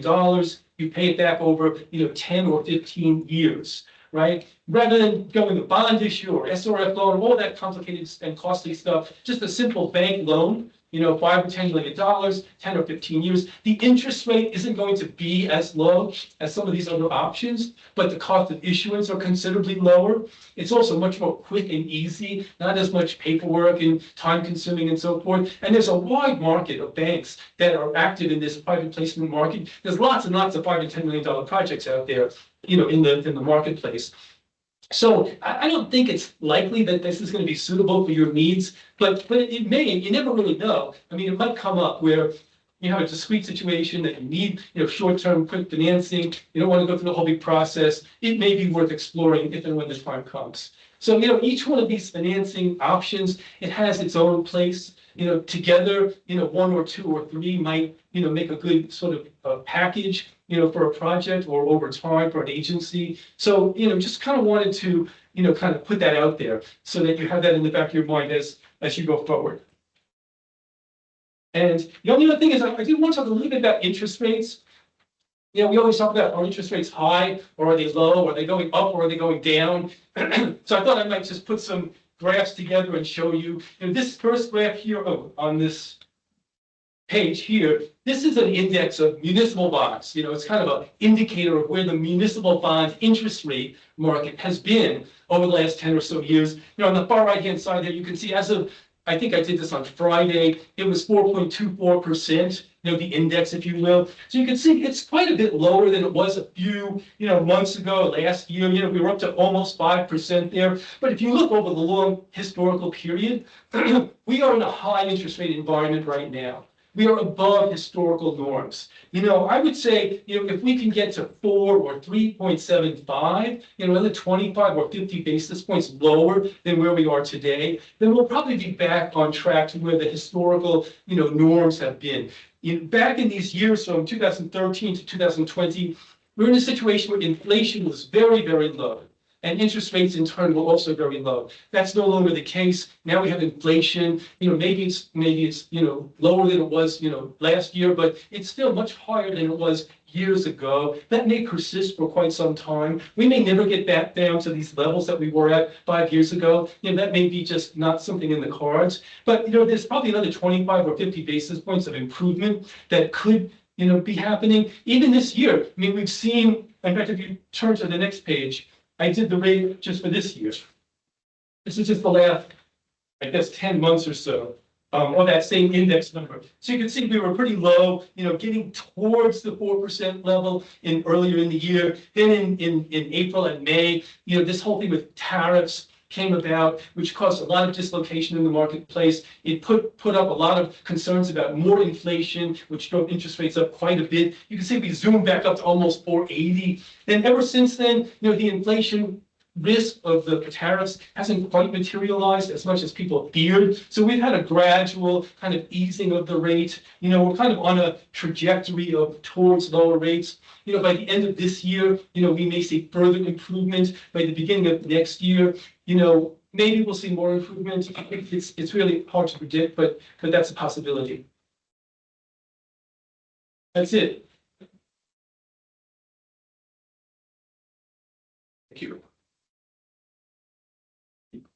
You pay it back over, 10 or 15 years, right? Rather than going a bond issue or SRF loan, all that complicated and costly stuff, just a simple bank loan, $5 or $10 million, 10 or 15 years. The interest rate isn't going to be as low as some of these other options, but the cost of issuance are considerably lower. It's also much more quick and easy, not as much paperwork and time consuming and so forth. And there's a wide market of banks that are active in this private placement market. There's lots and lots of $5 to $10 million projects out there, in the marketplace. So I don't think it's likely that this is going to be suitable for your needs, but it may, you never really know. I mean, it might come up where you have a discrete situation that you need, short-term quick financing. You don't want to go through the whole big process. It may be worth exploring if and when the time comes. So, each one of these financing options, it has its own place. Together, one or two or three might, make a good sort of package, for a project or over time for an agency. So, just kind of wanted to, kind of put that out there so that you have that in the back of your mind as you go forward. And the only other thing is I do want to talk a little bit about interest rates. We always talk about, are interest rates high or are they low? Are they going up or are they going down? So I thought I might just put some graphs together and show you, this first graph here on this page here, this is an index of municipal bonds. It's kind of an indicator of where the municipal bond interest rate market has been over the last 10 or so years. On the far right-hand side there, you can see as of, I think I did this on Friday, it was 4.24%, the index, if you will. So you can see it's quite a bit lower than it was a few, months ago, last year, we were up to almost 5% there. But if you look over the long historical period, we are in a high interest rate environment right now. We are above historical norms. I would say, if we can get to 4 or 3.75, another 25 or 50 basis points lower than where we are today, then we'll probably be back on track to where the historical, norms have been. Back in these years from 2013 to 2020, we're in a situation where inflation was very, very low. And interest rates in turn were also very low. That's no longer the case. Now we have inflation. Maybe it's lower than it was last year, but it's still much higher than it was years ago. That may persist for quite some time. We may never get back down to these levels that we were at 5 years ago. That may be just not something in the cards. But there's probably another 25 or 50 basis points of improvement that could be happening even this year. I mean, we've seen. In fact, if you turn to the next page. I did the rate just for this year. This is just the last, I guess, 10 months or so of that same index number. So you can see we were pretty low, getting towards the 4% level earlier in the year. Then in April and May, this whole thing with tariffs came about, which caused a lot of dislocation in the marketplace. It put up a lot of concerns about more inflation, which drove interest rates up quite a bit. You can see we zoomed back up to almost 480. Then ever since then, the inflation risk of the tariffs hasn't quite materialized as much as people feared. So we've had a gradual kind of easing of the rate. We're kind of on a trajectory towards lower rates. By the end of this year, we may see further improvement. By the beginning of next year, maybe we'll see more improvement. It's really hard to predict, but that's a possibility. That's it. Thank you.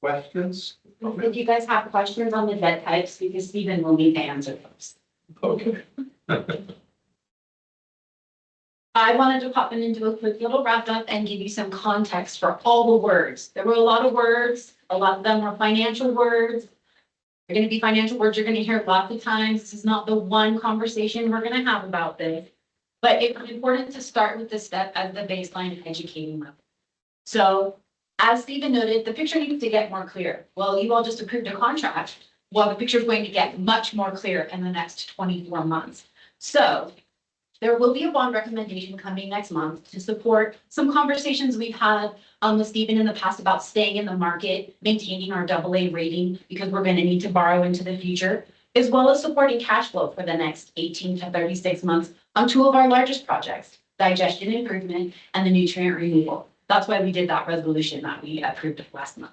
Questions? If you guys have questions on the debt types, because Stephen will need to answer those. Okay. I wanted to pop into a quick little wrap up and give you some context for all the words. There were a lot of words. A lot of them were financial words. They're going to be financial words you're going to hear lots of times. This is not the one conversation we're going to have about this. But it was important to start with this step as the baseline educating level. So as Stephen noted, the picture needs to get more clear. Well, you all just approved a contract. Well, the picture is going to get much more clear in the next 24 months. So there will be a bond recommendation coming next month to support some conversations we've had with Stephen in the past about staying in the market, maintaining our AA rating because we're going to need to borrow into the future, as well as supporting cash flow for the next 18 to 36 months on two of our largest projects, digestion improvement and the nutrient removal. That's why we did that resolution that we approved last month.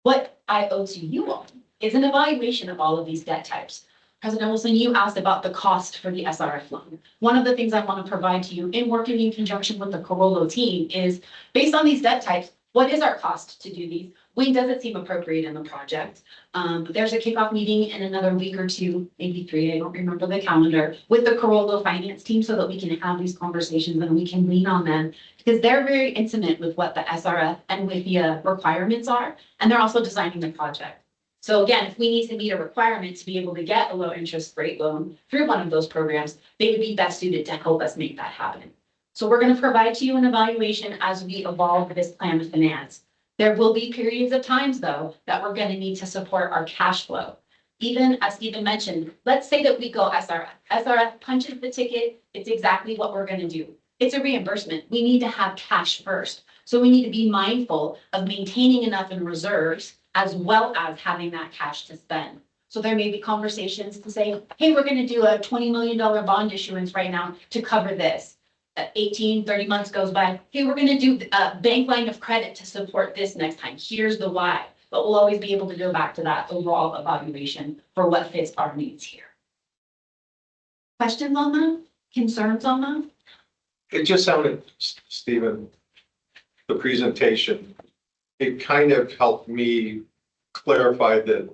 What I owe to you all is an evaluation of all of these debt types. President Wilson, you asked about the cost for the SRF loan. One of the things I want to provide to you in working in conjunction with the Carollo team is based on these debt types, what is our cost to do these? When does it seem appropriate in the project? There's a kickoff meeting in another week or two, maybe 3, I don't remember the calendar, with the Carollo finance team so that we can have these conversations and we can lean on them because they're very intimate with what the SRF and with the requirements are, and they're also designing the project. So again, if we need to meet a requirement to be able to get a low interest rate loan through one of those programs, they would be best suited to help us make that happen. So we're going to provide to you an evaluation as we evolve this plan of finance. There will be periods of times though, that we're going to need to support our cash flow. Even as Stephen mentioned, let's say that we go SRF. SRF punches the ticket. It's exactly what we're going to do. It's a reimbursement. We need to have cash first. So we need to be mindful of maintaining enough in reserves as well as having that cash to spend. So there may be conversations to say, hey, we're going to do a $20 million bond issuance right now to cover this. 18, 30 months goes by. Hey, we're going to do a bank line of credit to support this next time. Here's the why. But we'll always be able to go back to that overall evaluation for what fits our needs here. Questions on that? Concerns on that? It just sounded, Stephen, the presentation, it kind of helped me clarify that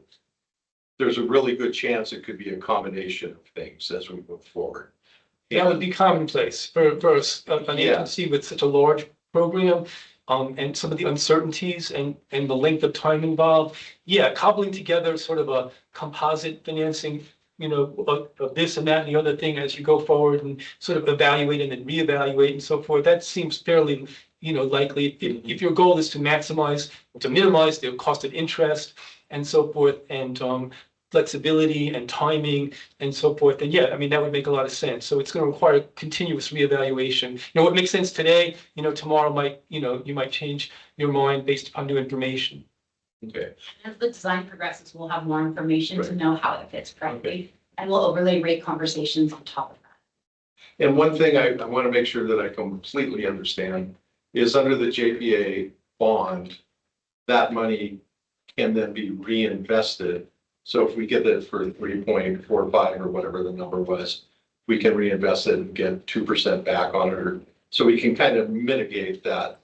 there's a really good chance it could be a combination of things as we move forward. That would be commonplace for an agency with such a large program, and some of the uncertainties and the length of time involved. Yeah, cobbling together sort of a composite financing, of this and that and the other thing as you go forward and sort of evaluate and then reevaluate and so forth. That seems fairly, likely. If your goal is to minimize the cost of interest and so forth, and flexibility and timing and so forth, then yeah, I mean, that would make a lot of sense. So it's going to require continuous reevaluation. What makes sense today, tomorrow might, you might change your mind based upon new information. Okay. As the design progresses, we'll have more information to Right. know how it fits correctly. And we'll overlay rate conversations on top of that. And one thing I want to make sure that I completely understand is under the JPA bond, that money can then be reinvested. So if we get it for 3.45 or whatever the number was, we can reinvest it and get 2% back on it. So we can kind of mitigate that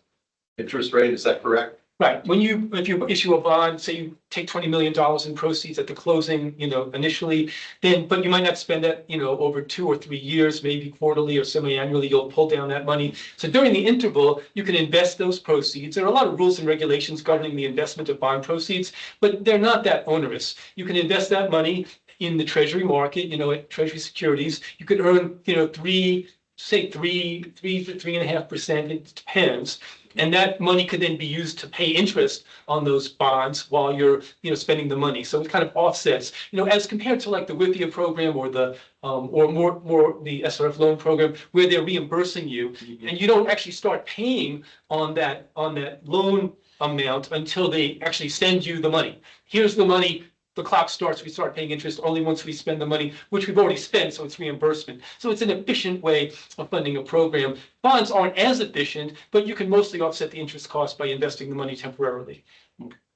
interest rate. Is that correct? Right. If you issue a bond, say you take $20 million in proceeds at the closing, initially, but you might not spend that, over 2 or 3 years, maybe quarterly or semi-annually, you'll pull down that money. So during the interval, you can invest those proceeds. There are a lot of rules and regulations governing the investment of bond proceeds, but they're not that onerous. You can invest that money in the treasury market, at treasury securities. You could earn, 3 to 3.5%, it depends. And that money could then be used to pay interest on those bonds while you're, spending the money. So it kind of offsets, as compared to like the WIPIA program or the or more the SRF loan program, where they're reimbursing you, and you don't actually start paying on that loan amount until they actually send you the money. Here's the money. The clock starts, we start paying interest only once we spend the money, which we've already spent, so it's reimbursement. So it's an efficient way of funding a program. Bonds aren't as efficient, but you can mostly offset the interest cost by investing the money temporarily.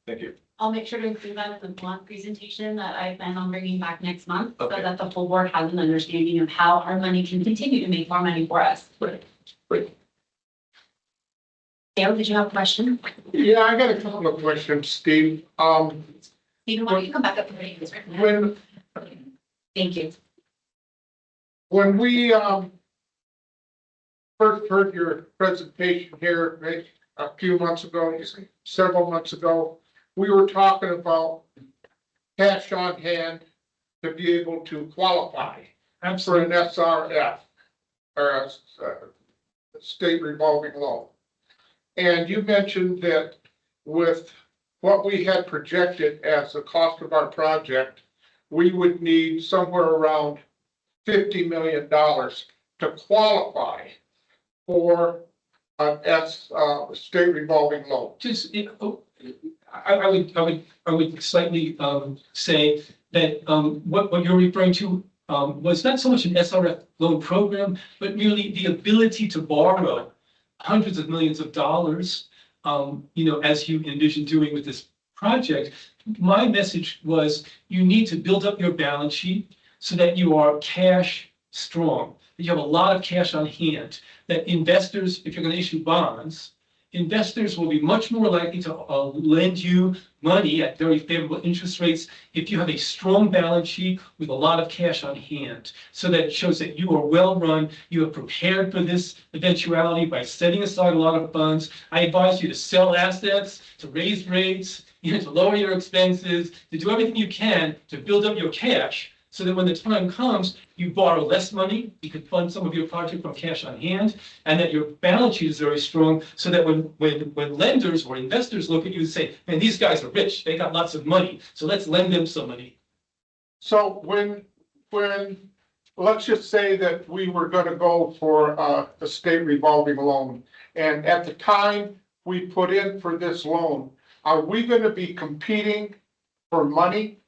Thank you. I'll make sure to include that in the bond presentation that I plan on bringing back next month, so Okay. that the full board has an understanding of how our money can continue to make more money for us. Right. Great. Dale, did you have a question? Yeah, I got a couple of questions, Steve. Stephen, why don't you come back up and this? When, Thank you. when we, first heard your presentation here, right, a few months ago, several months ago, we were talking about cash on hand to be able to qualify for an SRF. or state revolving loan. And you mentioned that with what we had projected as the cost of our project, we would need somewhere around $50 million to qualify for an state revolving loan. Just, I would slightly, say that, what you're referring to, was not so much an SRF loan program, but merely the ability to borrow hundreds of millions of dollars, as you envision doing with this project. My message was you need to build up your balance sheet so that you are cash strong, that you have a lot of cash on hand, that investors, if you're going to issue bonds, investors will be much more likely to lend you money at very favorable interest rates if you have a strong balance sheet with a lot of cash on hand. So that it shows that you are well run, you have prepared for this eventuality by setting aside a lot of funds. I advise you to sell assets, to raise rates, to lower your expenses, to do everything you can to build up your cash, so that when the time comes, you borrow less money, you can fund some of your project from cash on hand, and that your balance sheet is very strong, so that when lenders or investors look at you and say, man, these guys are rich, they got lots of money, so let's lend them some money. So when let's just say that we were gonna go for a state revolving loan, and at the time we put in for this loan, are we gonna be competing for money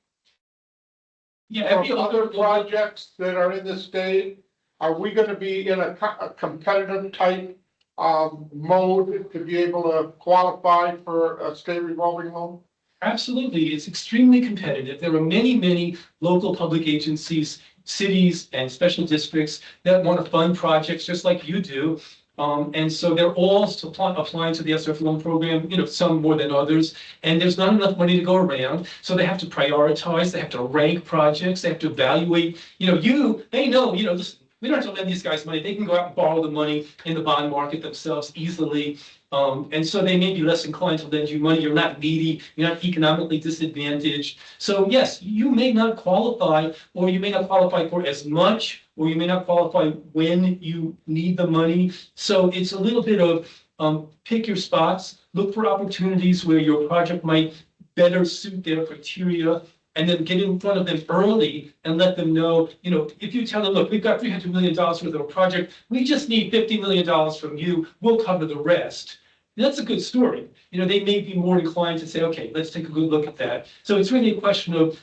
Yeah, every from other other projects that are in the state? Are we gonna be in a competitive type mode to be able to qualify for a state revolving loan? Absolutely, it's extremely competitive. There are many, many local public agencies, cities, and special districts that want to fund projects just like you do. And so they're all applying to the SRF loan program, some more than others, and there's not enough money to go around. So they have to prioritize, they have to rank projects, they have to evaluate, they know, listen, we don't have to lend these guys money. They can go out and borrow the money in the bond market themselves easily. And so they may be less inclined to lend you money. You're not needy, you're not economically disadvantaged. So yes, you may not qualify, or you may not qualify for as much, or you may not qualify when you need the money. So it's a little bit of pick your spots, look for opportunities where your project might better suit their criteria, and then get in front of them early and let them know, if you tell them, look, we've got $300 million worth of a project, we just need $50 million from you, we'll cover the rest. That's a good story. They may be more inclined to say, okay, let's take a good look at that. So it's really a question of,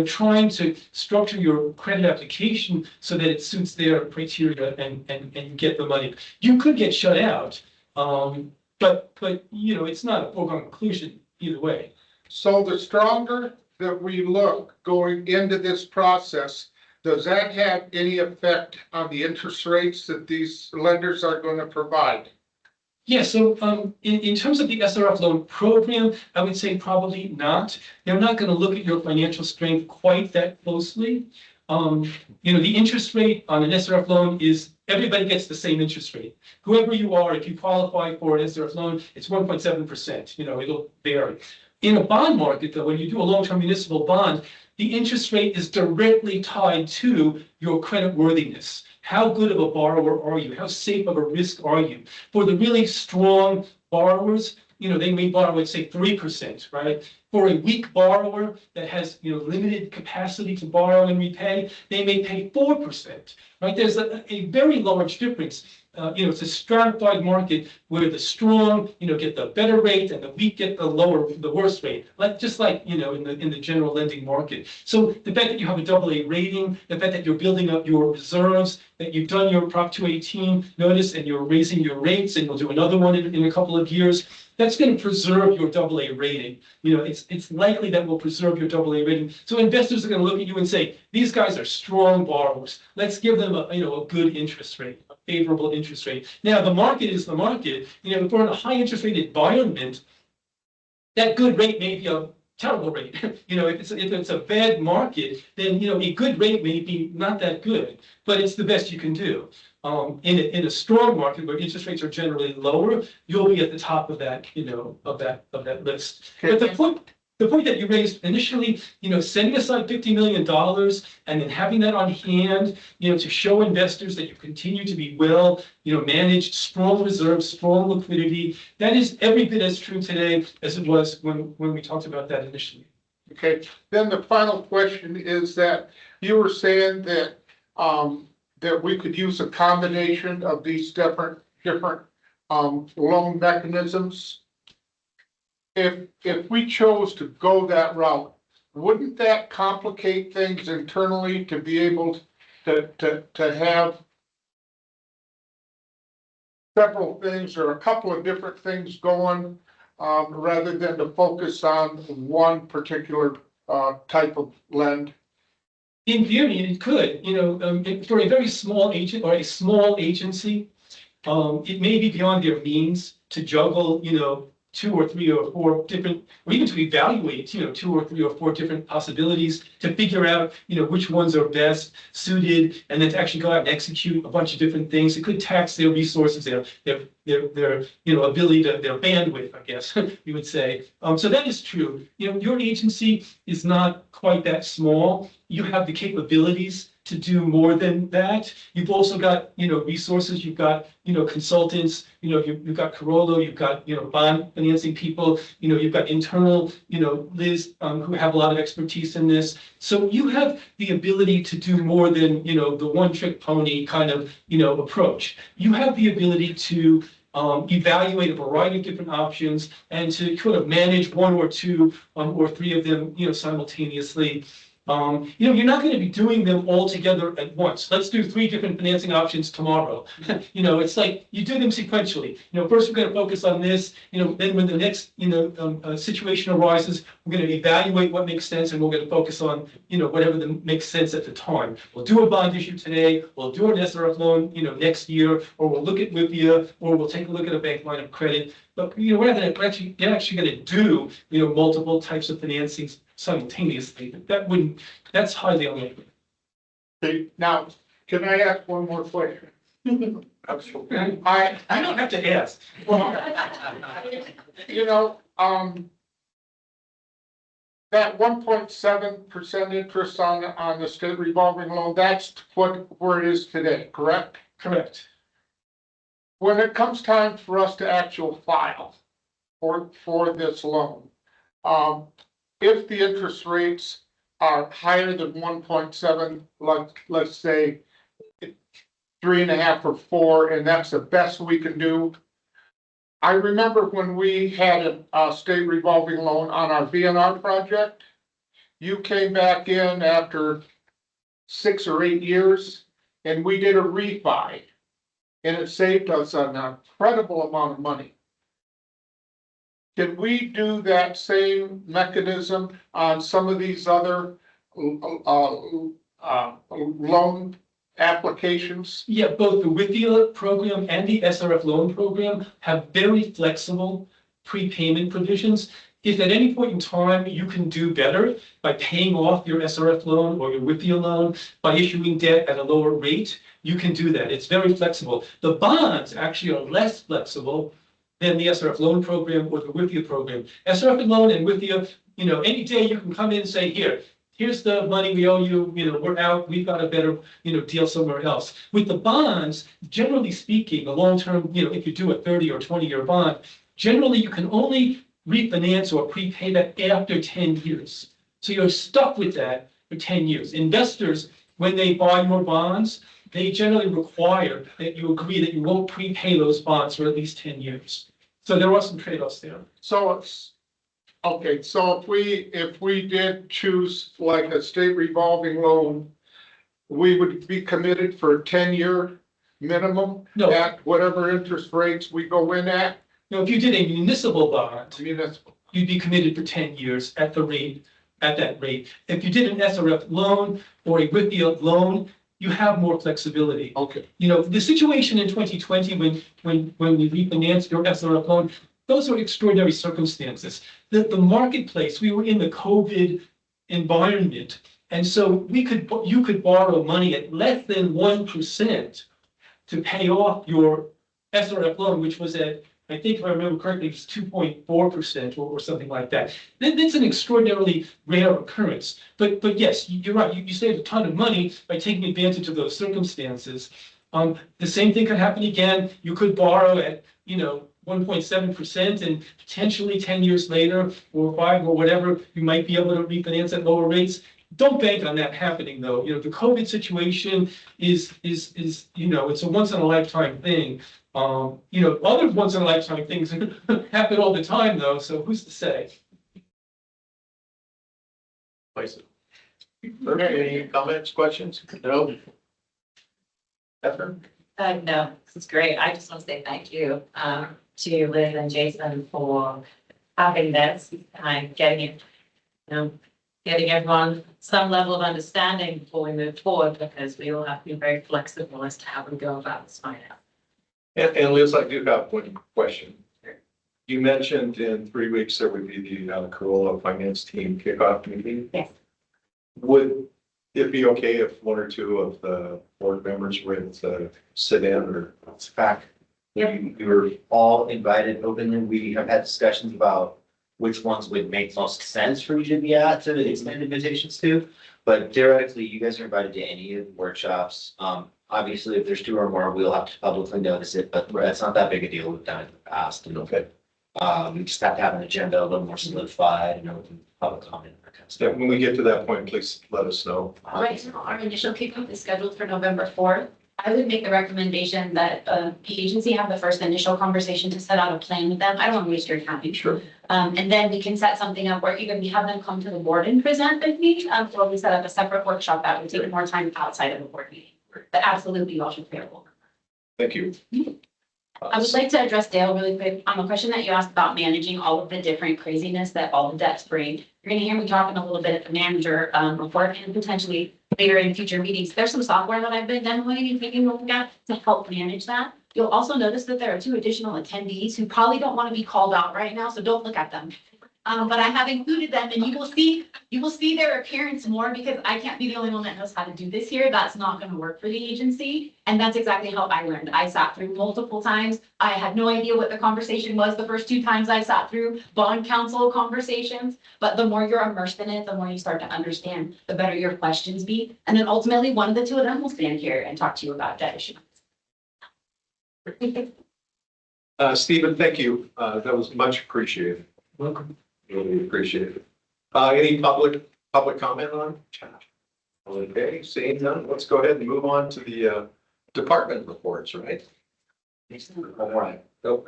trying to structure your credit application so that it suits their criteria and get the money. You could get shut out, but it's not a foregone conclusion either way. So the stronger that we look going into this process, does that have any effect on the interest rates that these lenders are going to provide? Yeah, so in terms of the SRF loan program, I would say probably not. They're not going to look at your financial strength quite that closely. The interest rate on an SRF loan is everybody gets the same interest rate. Whoever you are, if you qualify for an SRF loan, it's 1.7%. It'll vary. In a bond market, though, when you do a long-term municipal bond, the interest rate is directly tied to your credit worthiness. How good of a borrower are you? How safe of a risk are you? For the really strong borrowers, they may borrow at, say, 3%, right? For a weak borrower that has, limited capacity to borrow and repay, they may pay 4%, right? There's a very large difference. It's a stratified market where the strong, get the better rate and the weak get the worst rate. Just like, in the general lending market. So the fact that you have a AA rating, the fact that you're building up your reserves, that you've done your Prop 218 notice and you're raising your rates, and you'll do another one in a couple of years, that's going to preserve your AA rating. It's likely that will preserve your AA rating. So investors are going to look at you and say, these guys are strong borrowers. Let's give them a good interest rate, a favorable interest rate. Now, the market is the market. If we're in a high interest rate environment, that good rate may be a terrible rate. If it's a bad market, then, a good rate may be not that good, but it's the best you can do. In a strong market where interest rates are generally lower, you'll be at the top of that, of that list. Okay. But the point, the point that you raised initially, setting aside $50 million and then having that on hand, to show investors that you continue to be well, managed, strong reserves, strong liquidity, that is every bit as true today as it was when we talked about that initially. Okay, then the final question is that you were saying that, that we could use a combination of these different, loan mechanisms. If we chose to go that route, wouldn't that complicate things internally to be able to have several things or a couple of different things going, rather than to focus on one particular, type of lend? In theory, it could, for a very small agent or a small agency, it may be beyond their means to juggle, 2 or 3 or 4 different, or even to evaluate, 2 or 3 or 4 different possibilities to figure out, which ones are best suited, and then to actually go out and execute a bunch of different things. It could tax their resources, their ability to, their bandwidth, I guess you would say. So that is true. Your agency is not quite that small. You have the capabilities to do more than that. You've also got, resources, you've got, consultants, you've got Carollo, you've got, bond financing people, you've got internal, Liz, who have a lot of expertise in this. So you have the ability to do more than, the one trick pony kind of, approach. You have the ability to evaluate a variety of different options and to kind of manage 1 or 2 or 3 of them, simultaneously. You're not going to be doing them all together at once. Let's do 3 different financing options tomorrow. It's like you do them sequentially. First we're going to focus on this. Then when the next situation arises, we're going to evaluate what makes sense, and we're going to focus on whatever makes sense at the time. We'll do a bond issue today. We'll do an SRF loan next year, or we'll look at WIPIA, or we'll take a look at a bank line of credit. But you're actually going to do multiple types of financings simultaneously. That's highly unlikely. Okay, now, can I ask one more question? Absolutely. I I don't have to ask. That 1.7% interest on the state revolving loan, that's where it is today, correct? Correct. When it comes time for us to actual file for this loan, if the interest rates are higher than 1.7, like, let's say 3.5 or 4, and that's the best we can do. I remember when we had a state revolving loan on our VNR project, you came back in after 6 or 8 years, and we did a refi, and it saved us an incredible amount of money. Can we do that same mechanism on some of these other loan applications? Yeah, both the WIPIA program and the SRF loan program have very flexible prepayment provisions. If at any point in time you can do better by paying off your SRF loan or your WIPIA loan by issuing debt at a lower rate, you can do that. It's very flexible. The bonds actually are less flexible than the SRF loan program or the WIPIA program. SRF loan and WIPIA, any day you can come in and say, here's the money we owe you, we're out, we've got a better, deal somewhere else. With the bonds, generally speaking, the long-term, if you do a 30 or 20-year bond, generally you can only refinance or prepay that after 10 years. So you're stuck with that for 10 years. Investors, when they buy your bonds, they generally require that you agree that you won't prepay those bonds for at least 10 years. So there are some trade-offs there. So it's, okay, so if we did choose like a state revolving loan, we would be committed for a 10-year minimum No. at whatever interest rates we go in at? If you did a municipal bond, Municipal. you'd be committed for 10 years at that rate. If you did an SRF loan or a WIPIA loan, you have more flexibility. Okay. The situation in 2020 when we refinanced your SRF loan, those are extraordinary circumstances. The marketplace, we were in the COVID environment. And so you could borrow money at less than 1% to pay off your SRF loan, which was at I think if I remember correctly, it's 2.4% or something like that. That's an extraordinarily rare occurrence. But yes, you're right. You saved a ton of money by taking advantage of those circumstances. The same thing could happen again. You could borrow at, 1.7% and potentially 10 years later or 5 or whatever, you might be able to refinance at lower rates. Don't bank on that happening though. The COVID situation is, it's a once in a lifetime thing. Other once in a lifetime things happen all the time though, so who's to say? Place it. Okay, any comments, questions? No? Catherine? No, this is great. I just want to say thank you, to Liz and Jason for having this and getting it, getting everyone some level of understanding before we move forward, because we all have to be very flexible as to how we go about this finance. And Liz, I do have one question. You mentioned in 3 weeks there would be the Corolla Finance Team kickoff meeting. Yes. Would it be okay if one or two of the board members would sit in or? It's a fact. We were all invited openly. We have had discussions about which ones would make most sense for you to be at, to extend invitations to. But theoretically, you guys are invited to any of the workshops. Obviously, if there's 2 or more, we'll have to publicly notice it, but that's not that big a deal. We've done it in the past. And Okay. we just have to have an agenda a little more solidified and open public comment. That kind of Yeah, stuff. when we get to that point, please let us know. Right now, our initial kickoff is scheduled for November 4th. I would make the recommendation that the agency have the first initial conversation to set out a plan with them. I don't want to waste your time. Sure. And then we can set something up where either we have them come to the board and present with me, or we set up a separate workshop that would take more time outside of the board meeting. But absolutely, you all should be available. Thank you. I would like to address Dale really quick on the question that you asked about managing all of the different craziness that all the debts bring. You're gonna hear me talking a little bit at the manager report and potentially later in future meetings. There's some software that I've been demoing and taking a look at to help manage that. You'll also notice that there are 2 additional attendees who probably don't want to be called out right now, so don't look at them. But I have included them, and you will see their appearance more, because I can't be the only one that knows how to do this here. That's not gonna work for the agency. And that's exactly how I learned. I sat through multiple times. I had no idea what the conversation was the first 2 times I sat through bond council conversations. But the more you're immersed in it, the more you start to understand, the better your questions be. And then ultimately, one of the 2 of them will stand here and talk to you about debt issues. Stephen, thank you. That was much appreciated. Welcome. Really appreciate it. Any public comment on? Okay, seeing none, let's go ahead and move on to the department reports, right? All right. So,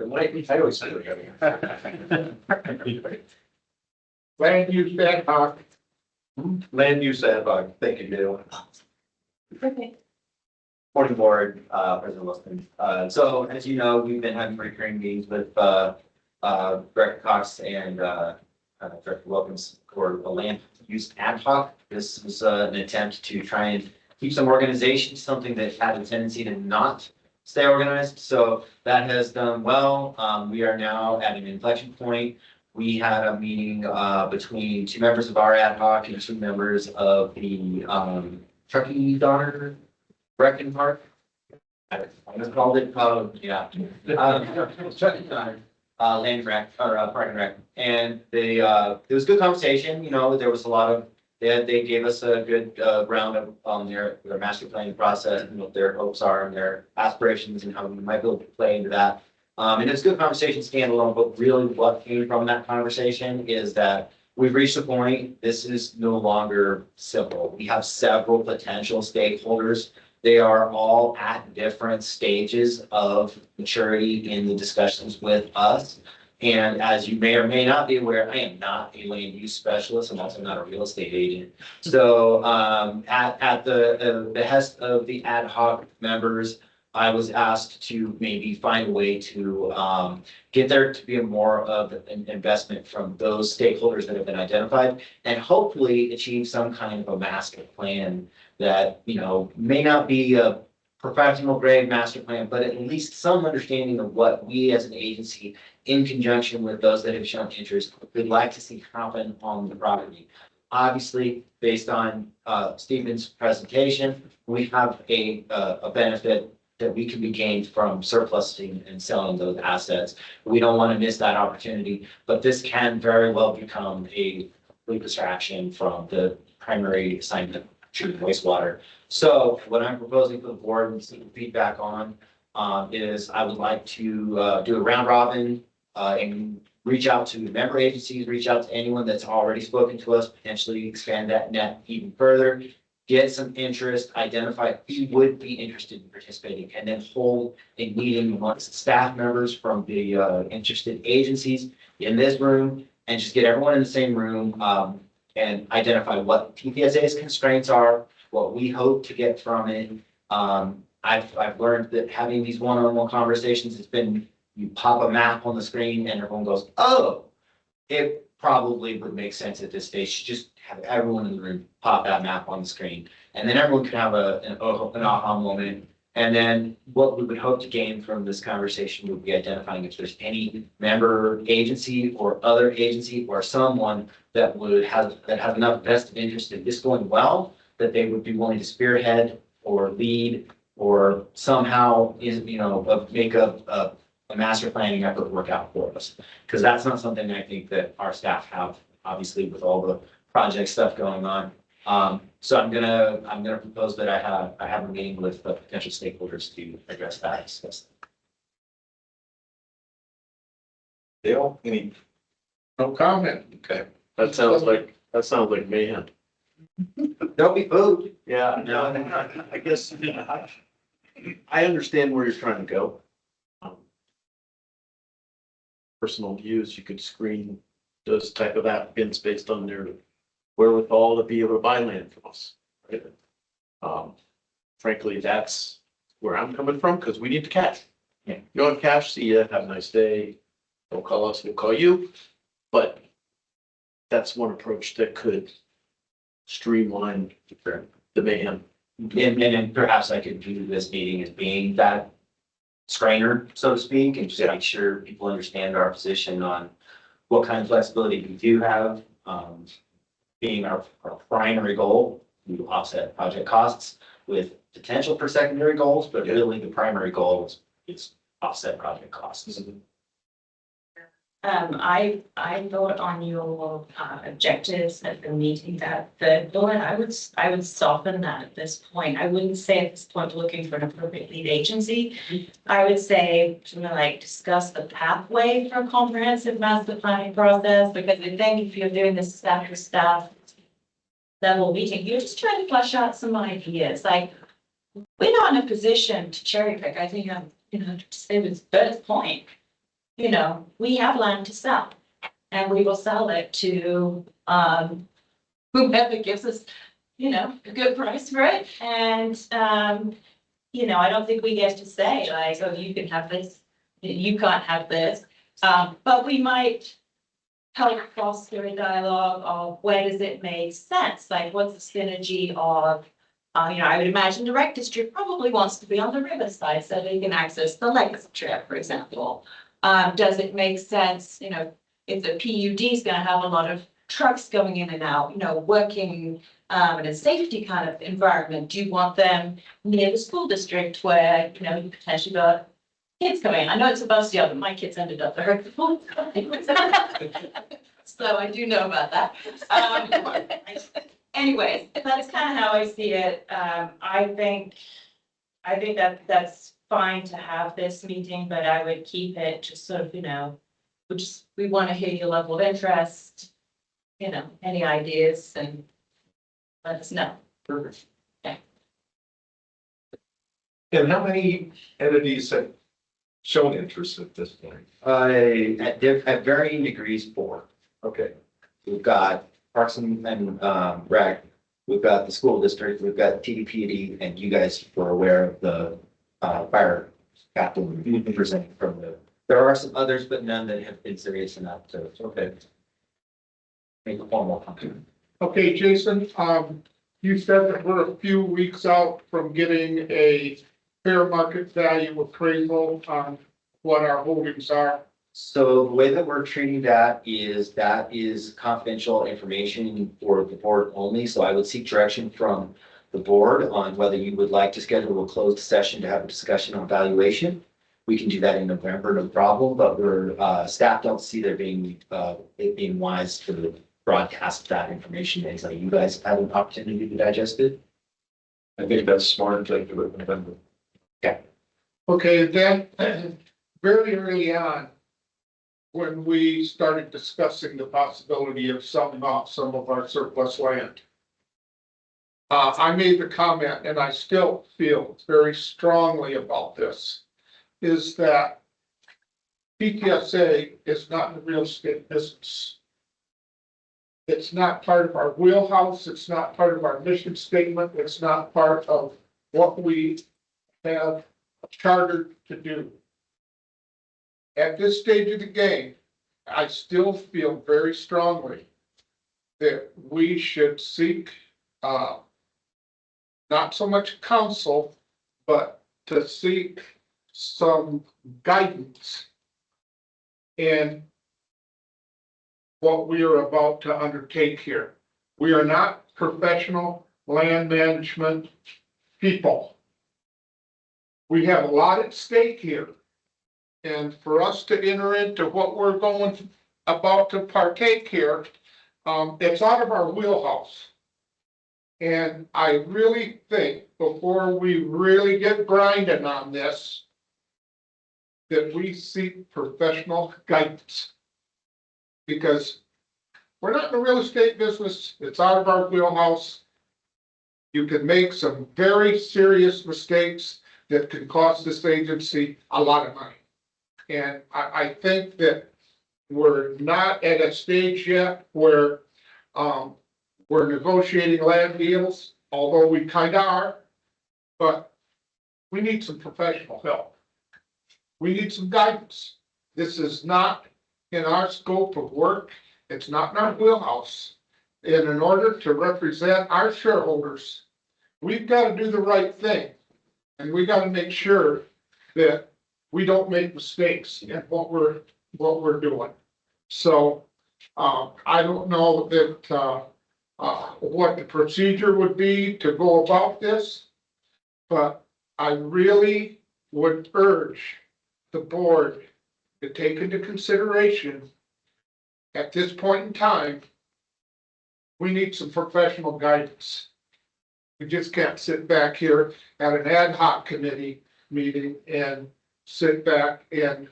I always say that. Land use ad hoc. Land use ad hoc. Thank you, Dale. Okay. Morning board, President Wilson. So as you know, we've been having recurring meetings with, Director Cox and, Director Wilkins for a land use ad hoc. This was an attempt to try and keep some organization, something that had a tendency to not stay organized. So that has done well. We are now at an inflection point. We had a meeting, between 2 members of our ad hoc and 2 members of the, Truckee Donner Brecken Park. I just called it, yeah. Truckee Donner. Land rec or park and rec, and they it was a good conversation. There was a lot of they gave us a good roundup on their master planning process and what their hopes are and their aspirations and how we might be able to play into that. And it's a good conversation standalone, but really what came from that conversation is that we've reached a point. This is no longer simple. We have several potential stakeholders. They are all at different stages of maturity in the discussions with us. And as you may or may not be aware, I am not a land use specialist. I'm also not a real estate agent. So at the behest of the ad hoc members, I was asked to maybe find a way to get there to be more of an investment from those stakeholders that have been identified, and hopefully achieve some kind of a master plan that, may not be a professional grade master plan, but at least some understanding of what we as an agency, in conjunction with those that have shown interest, would like to see happen on the property. Obviously, based on Stephen's presentation, we have a benefit that we can be gained from surplusing and selling those assets. We don't want to miss that opportunity, but this can very well become a complete distraction from the primary assignment, treating wastewater. So what I'm proposing for the board and seeking feedback on is I would like to do a round robin and reach out to member agencies, reach out to anyone that's already spoken to us, potentially expand that net even further, get some interest, identify who would be interested in participating, and then hold a meeting amongst staff members from the interested agencies in this room, and just get everyone in the same room and identify what TPSA's constraints are, what we hope to get from it. I've learned that having these one-on-one conversations has been, you pop a map on the screen and everyone goes, oh, it probably would make sense at this stage to just have everyone in the room pop that map on the screen. And then everyone can have an aha moment. And then what we would hope to gain from this conversation would be identifying if there's any member agency or other agency or someone that has enough vested interest in this going well, that they would be willing to spearhead or lead or somehow make a master planning effort work out for us. Because that's not something I think that our staff have, obviously, with all the project stuff going on. So I'm gonna propose that I have a meeting with the potential stakeholders to address that, discuss. Dale, any? No comment. Okay. That sounds like mayhem. There'll be food. Yeah, No. no, I guess, I understand where you're trying to go. Personal views, you could screen those type of applicants based on their wherewithal to be able to buy land from us, right? Frankly, that's where I'm coming from, because we need the cash. Yeah. You want cash, see ya, have a nice day, don't call us, we'll call you, but that's one approach that could streamline the mayhem. And perhaps I could view this meeting as being that screener, so to speak, and just make sure people understand our position on what kind of flexibility we do have, being our primary goal, we will offset project costs with potential for secondary goals, but really the primary goal is offset project costs. I vote on your objectives at the meeting, that the bullet, I would soften that at this point. I wouldn't say at this point looking for an appropriate lead agency. I would say something like discuss the pathway for a comprehensive master planning process, because I think if you're doing this staff to staff level meeting, you're just trying to flesh out some ideas. Like, we're not in a position to cherry pick. I think, to say with Bert's point, we have land to sell, and we will sell it to whomever gives us, a good price for it. And, I don't think we get to say like, oh, you can have this, you can't have this. But we might help foster a dialogue of where does it make sense? Like, what's the synergy of, I would imagine the rec district probably wants to be on the riverside so they can access the Lakes Trip, for example. Does it make sense, if the PUD is going to have a lot of trucks going in and out, working in a safety kind of environment? Do you want them near the school district where, you potentially got kids coming in? I know it's a bus deal, but my kids ended up there. So I do know about that. Anyways, that's kind of how I see it. I think that's fine to have this meeting, but I would keep it just sort of, we want to hear your level of interest, any ideas, and let us know. Perfect. Yeah. And how many entities have shown interest at this point? At varying degrees, 4. Okay. We've got Parks and Rec, we've got the school district, we've got TDPD, and you guys were aware of the fire captain presenting from there are some others, but none that have been serious enough to, okay, make a formal comment. Okay, Jason, you said that we're a few weeks out from getting a fair market value appraisal on what our holdings are. So the way that we're treating that is confidential information for the board only. So I would seek direction from the board on whether you would like to schedule a closed session to have a discussion on valuation. We can do that in November, no problem, but staff don't see there being, it being wise to broadcast that information until you guys have an opportunity to digest it. I think that's smart to do it in November. Okay, then, very early on, when we started discussing the possibility of selling off some of our surplus land, I made the comment, and I still feel very strongly about this, is that PTSA is not in the real estate business. It's not part of our wheelhouse, it's not part of our mission statement, it's not part of what we have chartered to do. At this stage of the game, I still feel very strongly that we should seek, not so much counsel, but to seek some guidance in what we are about to undertake here. We are not professional land management people. We have a lot at stake here. And for us to enter into what we're about to partake here, it's out of our wheelhouse. And I really think before we really get grinding on this, that we seek professional guidance. Because we're not in the real estate business, it's out of our wheelhouse. You can make some very serious mistakes that could cost this agency a lot of money. And I think that we're not at a stage yet where we're negotiating land deals, although we kind of are, but we need some professional help. We need some guidance. This is not in our scope of work. It's not in our wheelhouse. And in order to represent our shareholders, we've got to do the right thing. And we got to make sure that we don't make mistakes in what we're doing. So I don't know that what the procedure would be to go about this, but I really would urge the board to take into consideration at this point in time, we need some professional guidance. We just can't sit back here at an ad hoc committee meeting and sit back and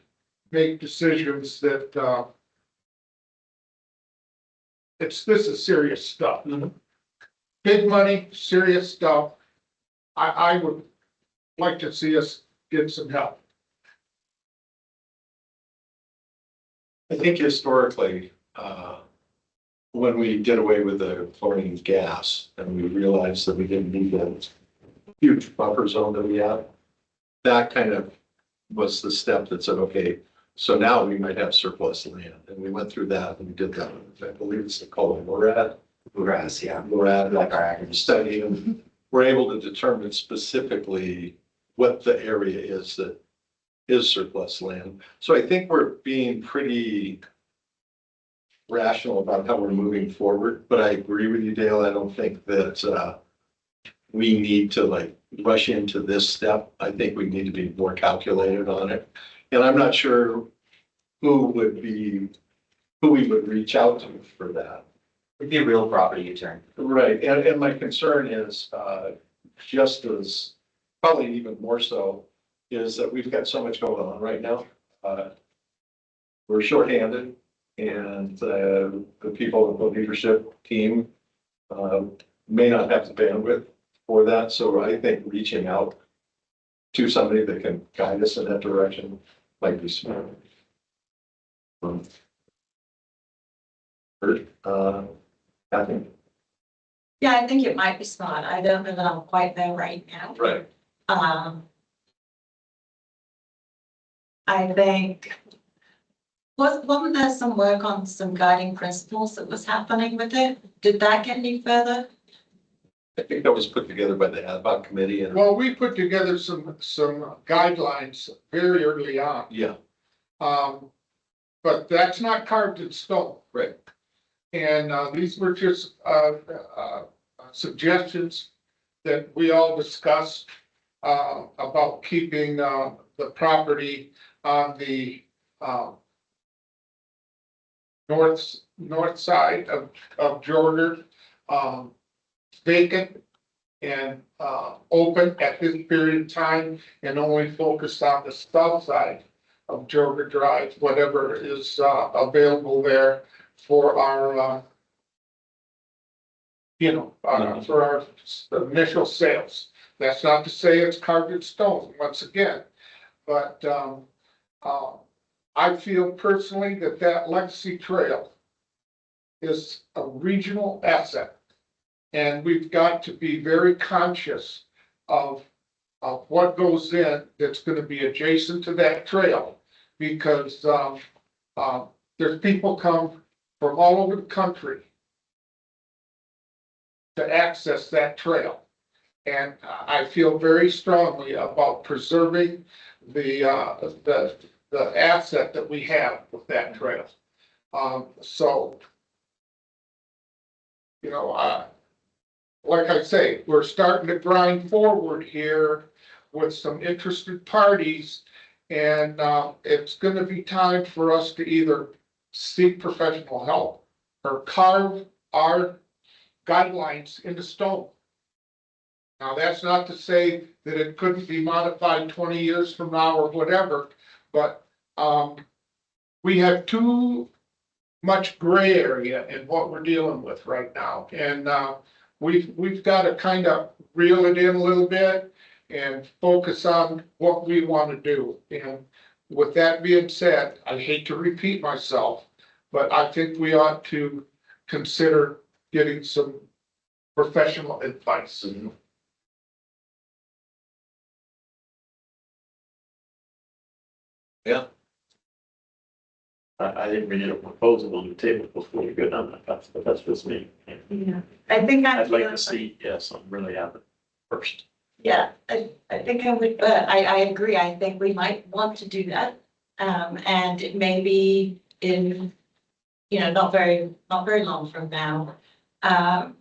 make decisions that, this is serious stuff. Big money, serious stuff. I would like to see us get some help. I think historically, when we did away with the chlorine gas and we realized that we didn't need the huge buffer zone that we have, that kind of was the step that said, okay, so now we might have surplus land. And we went through that and we did that. I believe it's called LORAD. Grass, yeah. LORAD, Like our aggregate study, and we're able to determine specifically what the area is that is surplus land. So I think we're being pretty rational about how we're moving forward, but I agree with you, Dale. I don't think that we need to like rush into this step. I think we need to be more calculated on it. And I'm not sure who we would reach out to for that. It'd be a real property attorney. Right, and my concern is, just as, probably even more so, is that we've got so much going on right now. We're shorthanded, and the people in the leadership team may not have the bandwidth for that, so I think reaching out to somebody that can guide us in that direction might be smart. I think. Yeah, I think it might be smart. I don't know that I'm quite there right now. Right. I think, wasn't there some work on some guiding principles that was happening with it? Did that get any further? I think that was put together by the ad hoc committee and. Well, we put together some guidelines very early on. Yeah, But that's not carved in stone. right. And these were just suggestions that we all discussed, about keeping, the property on the, north side of Jordan, vacant and, open at this period of time and only focused on the south side of Jordan Drive, whatever is, available there for our, for our initial sales. That's not to say it's carved in stone, once again, but, I feel personally that that Legacy Trail is a regional asset. And we've got to be very conscious of what goes in that's gonna be adjacent to that trail. Because, there's people come from all over the country to access that trail. And I feel very strongly about preserving the asset that we have with that trail. So, like I say, we're starting to grind forward here with some interested parties. And, it's gonna be time for us to either seek professional help or carve our guidelines into stone. Now, that's not to say that it couldn't be modified 20 years from now or whatever, but, we have too much gray area in what we're dealing with right now. And, we've got to kind of reel it in a little bit and focus on what we want to do. And with that being said, I hate to repeat myself, but I think we ought to consider getting some professional advice. I didn't read a proposal on the table before we go down that path, but that's just me. Yeah, I think I'd like to see, yes, I'm really happy first. Yeah, I think I would, I agree. I think we might want to do that. And it may be in, not very long from now. But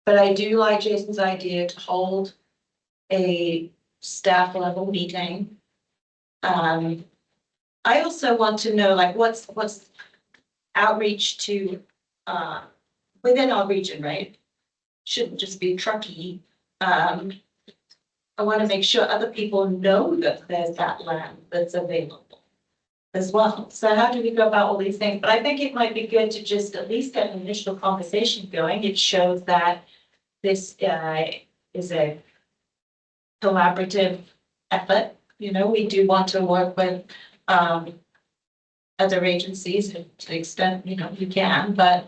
I do like Jason's idea to hold a staff level meeting. I also want to know, like, what's outreach to, within our region, right? Shouldn't just be Truckee. I want to make sure other people know that there's that land that's available as well. So how do we go about all these things? But I think it might be good to just at least get an initial conversation going. It shows that this is a collaborative effort. We do want to work with other agencies to the extent, we can, but,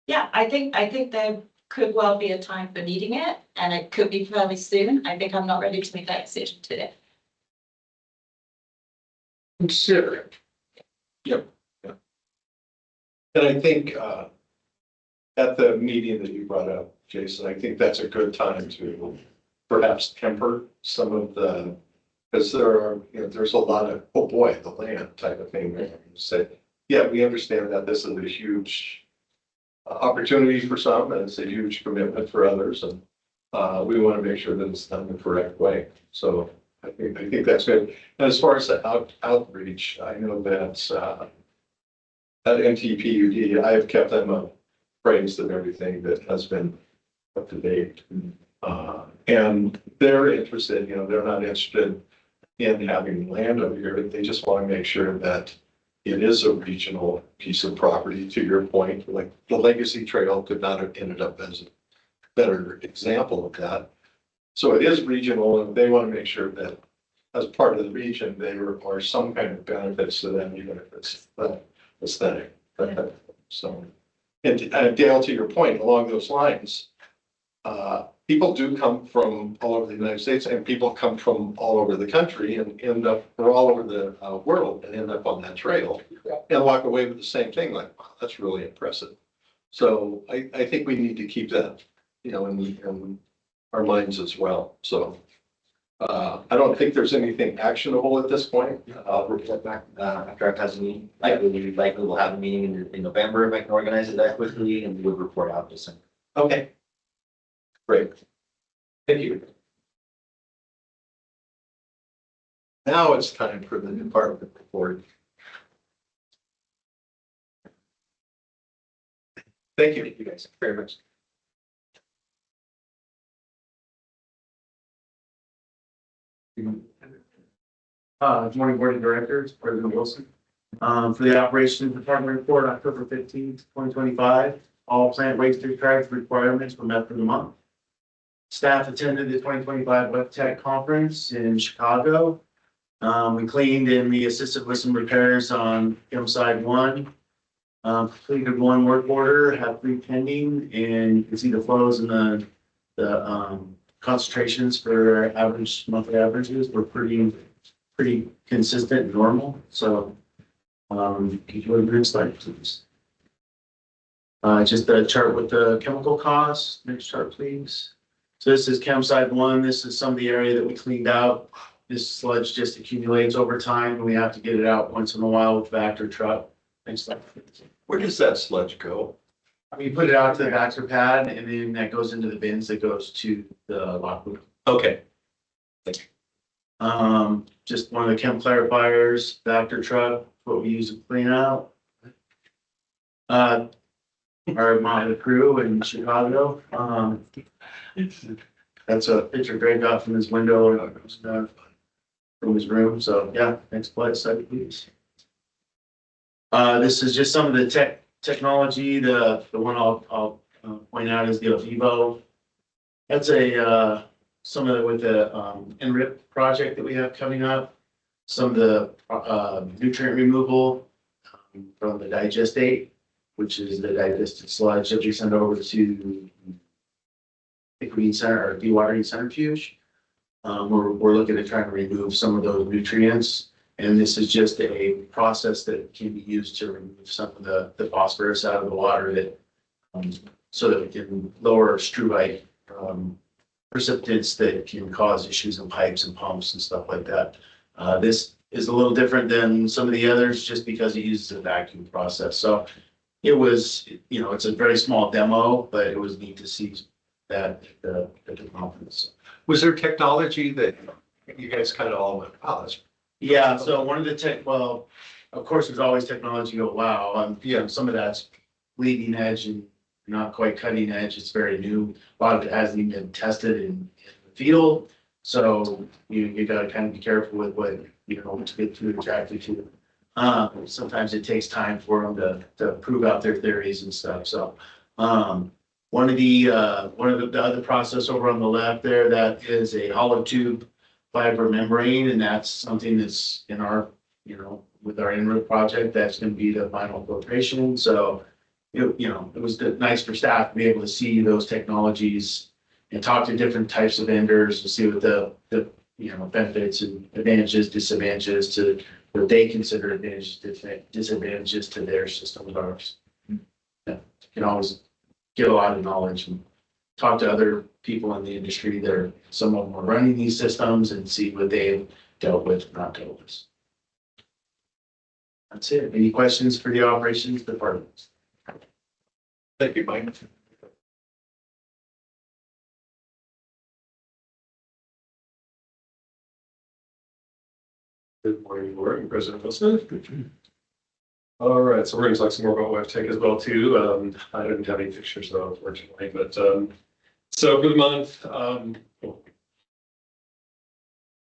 yeah, I think there could well be a time for needing it, and it could be fairly soon. I think I'm not ready to make that decision today. Consider it. And I think, at the meeting that you brought up, Jason, I think that's a good time to perhaps temper some of the, because there's a lot of, oh boy, the land type of thing. You say, yeah, we understand that this is a huge opportunity for some, and it's a huge commitment for others, and we want to make sure that it's done the correct way. So I think that's good. And as far as the outreach, I know that at NTPUD, I have kept them appraised of everything that has been up to date. And they're interested, they're not interested in having land over here. They just want to make sure that it is a regional piece of property, to your point. Like the Legacy Trail could not have ended up as a better example of that. So it is regional, and they want to make sure that as part of the region, there are some kind of benefits to them, even if it's aesthetic. So, and Dale, to your point, along those lines, people do come from all over the United States, and people come from all over the country and end up, or all over the world, and end up on that trail and walk away with the same thing, like, wow, that's really impressive. So I think we need to keep that, in our minds as well. So I don't think there's anything actionable at this point. I'll report back after our council meeting. Likely we'll have a meeting in November if I can organize it that quickly, and we would report out December. Okay. Great. Thank you. Now it's time for the department report. Thank you guys very much. Good morning, Board of Directors, President Wilson. For the Operations Department report, October 15th, 2025, all plant waste discharge requirements were met for the month. Staff attended the 2025 Web Tech Conference in Chicago. We cleaned and we assisted with some repairs on side 1. Completed 1 work order, have 3 pending, and you can see the flows and the concentrations for monthly averages were pretty consistent and normal. So, can you go to the next slide, please? Just a chart with the chemical costs. Next chart, please. So this is side 1. This is some of the area that we cleaned out. This sludge just accumulates over time, and we have to get it out once in a while with Vector truck. Next slide, please. Where does that sludge go? We put it out to the Vector pad, and then that goes into the bins that goes to the Lockwood. Okay. Just one of the chem clarifiers, Vector truck, what we use to clean out. Our monitor crew in Chicago. That's a picture Greg got from his window from his room. So yeah, next slide, please. This is just some of the technology. The one I'll point out is the Vivo. That's some of it with the NRIP project that we have coming up. Some of the nutrient removal from the digestate, which is the digested sludge that we send over to the Green Center or dewatering centrifuge. We're looking at trying to remove some of those nutrients. And this is just a process that can be used to remove some of the phosphorus out of the water that, so that we can lower struvite precipitants that can cause issues in pipes and pumps and stuff like that. This is a little different than some of the others just because it uses a vacuum process. So it was, it's a very small demo, but it was neat to see that at the conference. Was there technology that you guys kind of all went, wow, that's. Yeah, so one of the well, of course, there's always technology you go, wow, some of that's leading edge and not quite cutting edge. It's very new. A lot of it hasn't even been tested in the field. So you got to kind of be careful with what, to get too attracted to. Sometimes it takes time for them to prove out their theories and stuff. So one of the other process over on the left there, that is a hollow tube fiber membrane, and that's something that's in our, with our NRIP project, that's going to be the final filtration. So, it was nice for staff to be able to see those technologies and talk to different types of vendors and see what the benefits and advantages, disadvantages to what they consider advantages, disadvantages to their system with ours. Yeah, you can always get a lot of knowledge and talk to other people in the industry that some of them are running these systems and see what they've dealt with and not dealt with. That's it. Any questions for the operations department? Thank you, Mike. Good morning, Board and President Wilson. All right, so we're going to talk some more about WebTech as well too. I didn't have any pictures though, unfortunately, but so for the month, okay,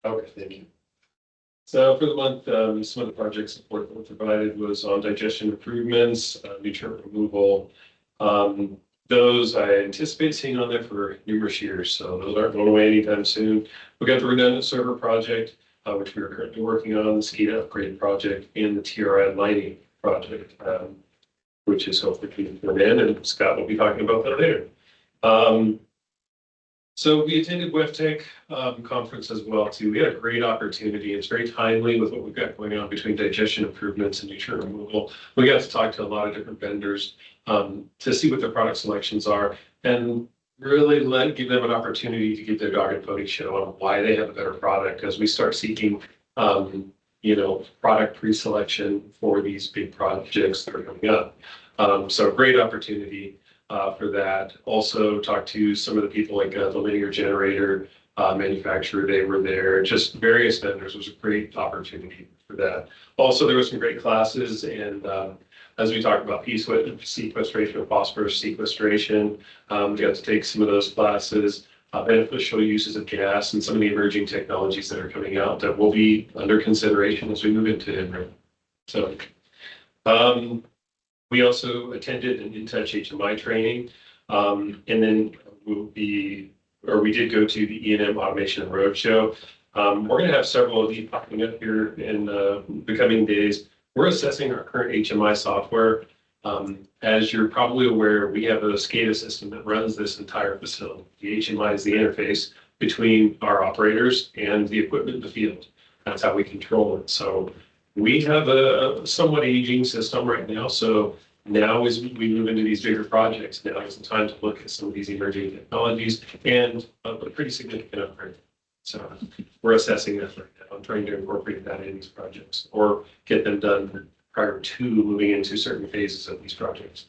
thank you. So for the month, some of the project support that was provided was on digestion improvements, nutrient removal. Those I anticipate seeing on there for numerous years, so those aren't going away anytime soon. We got the redundant server project, which we are currently working on, the SCADA upgrade project, and the TRI lighting project, which is hopefully coming to an end, and Scott will be talking about that later. So we attended WebTech conference as well too. We had a great opportunity. It's very timely with what we've got going on between digestion improvements and nutrient removal. We got to talk to a lot of different vendors to see what their product selections are and really give them an opportunity to give their dog and pony show on why they have a better product as we start seeking, product pre-selection for these big projects that are coming up. So great opportunity. for that. Also talked to some of the people like the linear generator manufacturer. They were there, just various vendors. It was a great opportunity for that. Also, there were some great classes and as we talked about sequestration of phosphorus sequestration, we got to take some of those classes, beneficial uses of gas and some of the emerging technologies that are coming out that will be under consideration as we move into it. So we also attended an InTouch HMI training, and then we did go to the E&M Automation and Roadshow. We're going to have several of these popping up here in the coming days. We're assessing our current HMI software. As you're probably aware, we have a SCADA system that runs this entire facility. The HMI is the interface between our operators and the equipment in the field. That's how we control it. So we have a somewhat aging system right now. So now as we move into these bigger projects, now is the time to look at some of these emerging technologies and a pretty significant upgrade. So we're assessing that right now. I'm trying to incorporate that in these projects or get them done prior to moving into certain phases of these projects.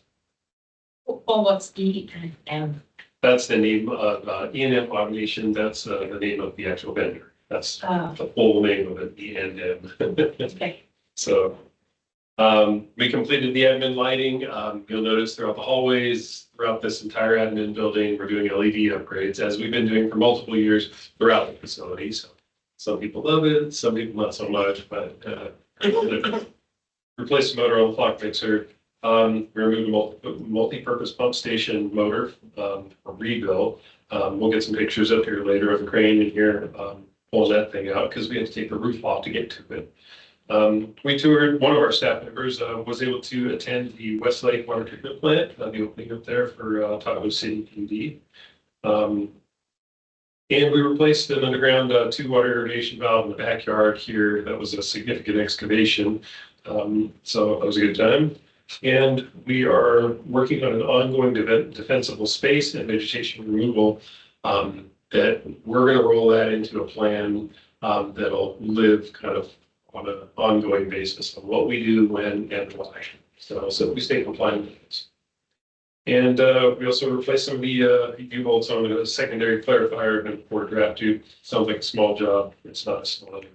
Or what's E&M? That's the name of E&M Automation. That's the name of the actual vendor. That's Oh. the full name of it, E&M. Okay. So we completed the admin lighting. You'll notice throughout the hallways, throughout this entire admin building, we're doing LED upgrades as we've been doing for multiple years throughout the facility. So some people love it, some people not so much, but replaced the motor on the clock fixer. We removed a multi-purpose pump station motor for rebuild. We'll get some pictures up here later of the crane in here pulling that thing out because we had to take the roof off to get to it. We toured, one of our staff members was able to attend the Westlake Water Treatment Plant, the opening up there for Tahoe City PD. And we replaced an underground 2-water irrigation valve in the backyard here. That was a significant excavation. So that was a good time. And we are working on an ongoing defensible space and vegetation removal that we're going to roll that into a plan that'll live kind of on an ongoing basis on what we do, when, and why. So we stay compliant with this. And we also replaced some of the U-bolts on a secondary clarifier and a port draft tube. Sounds like a small job. It's not a small job.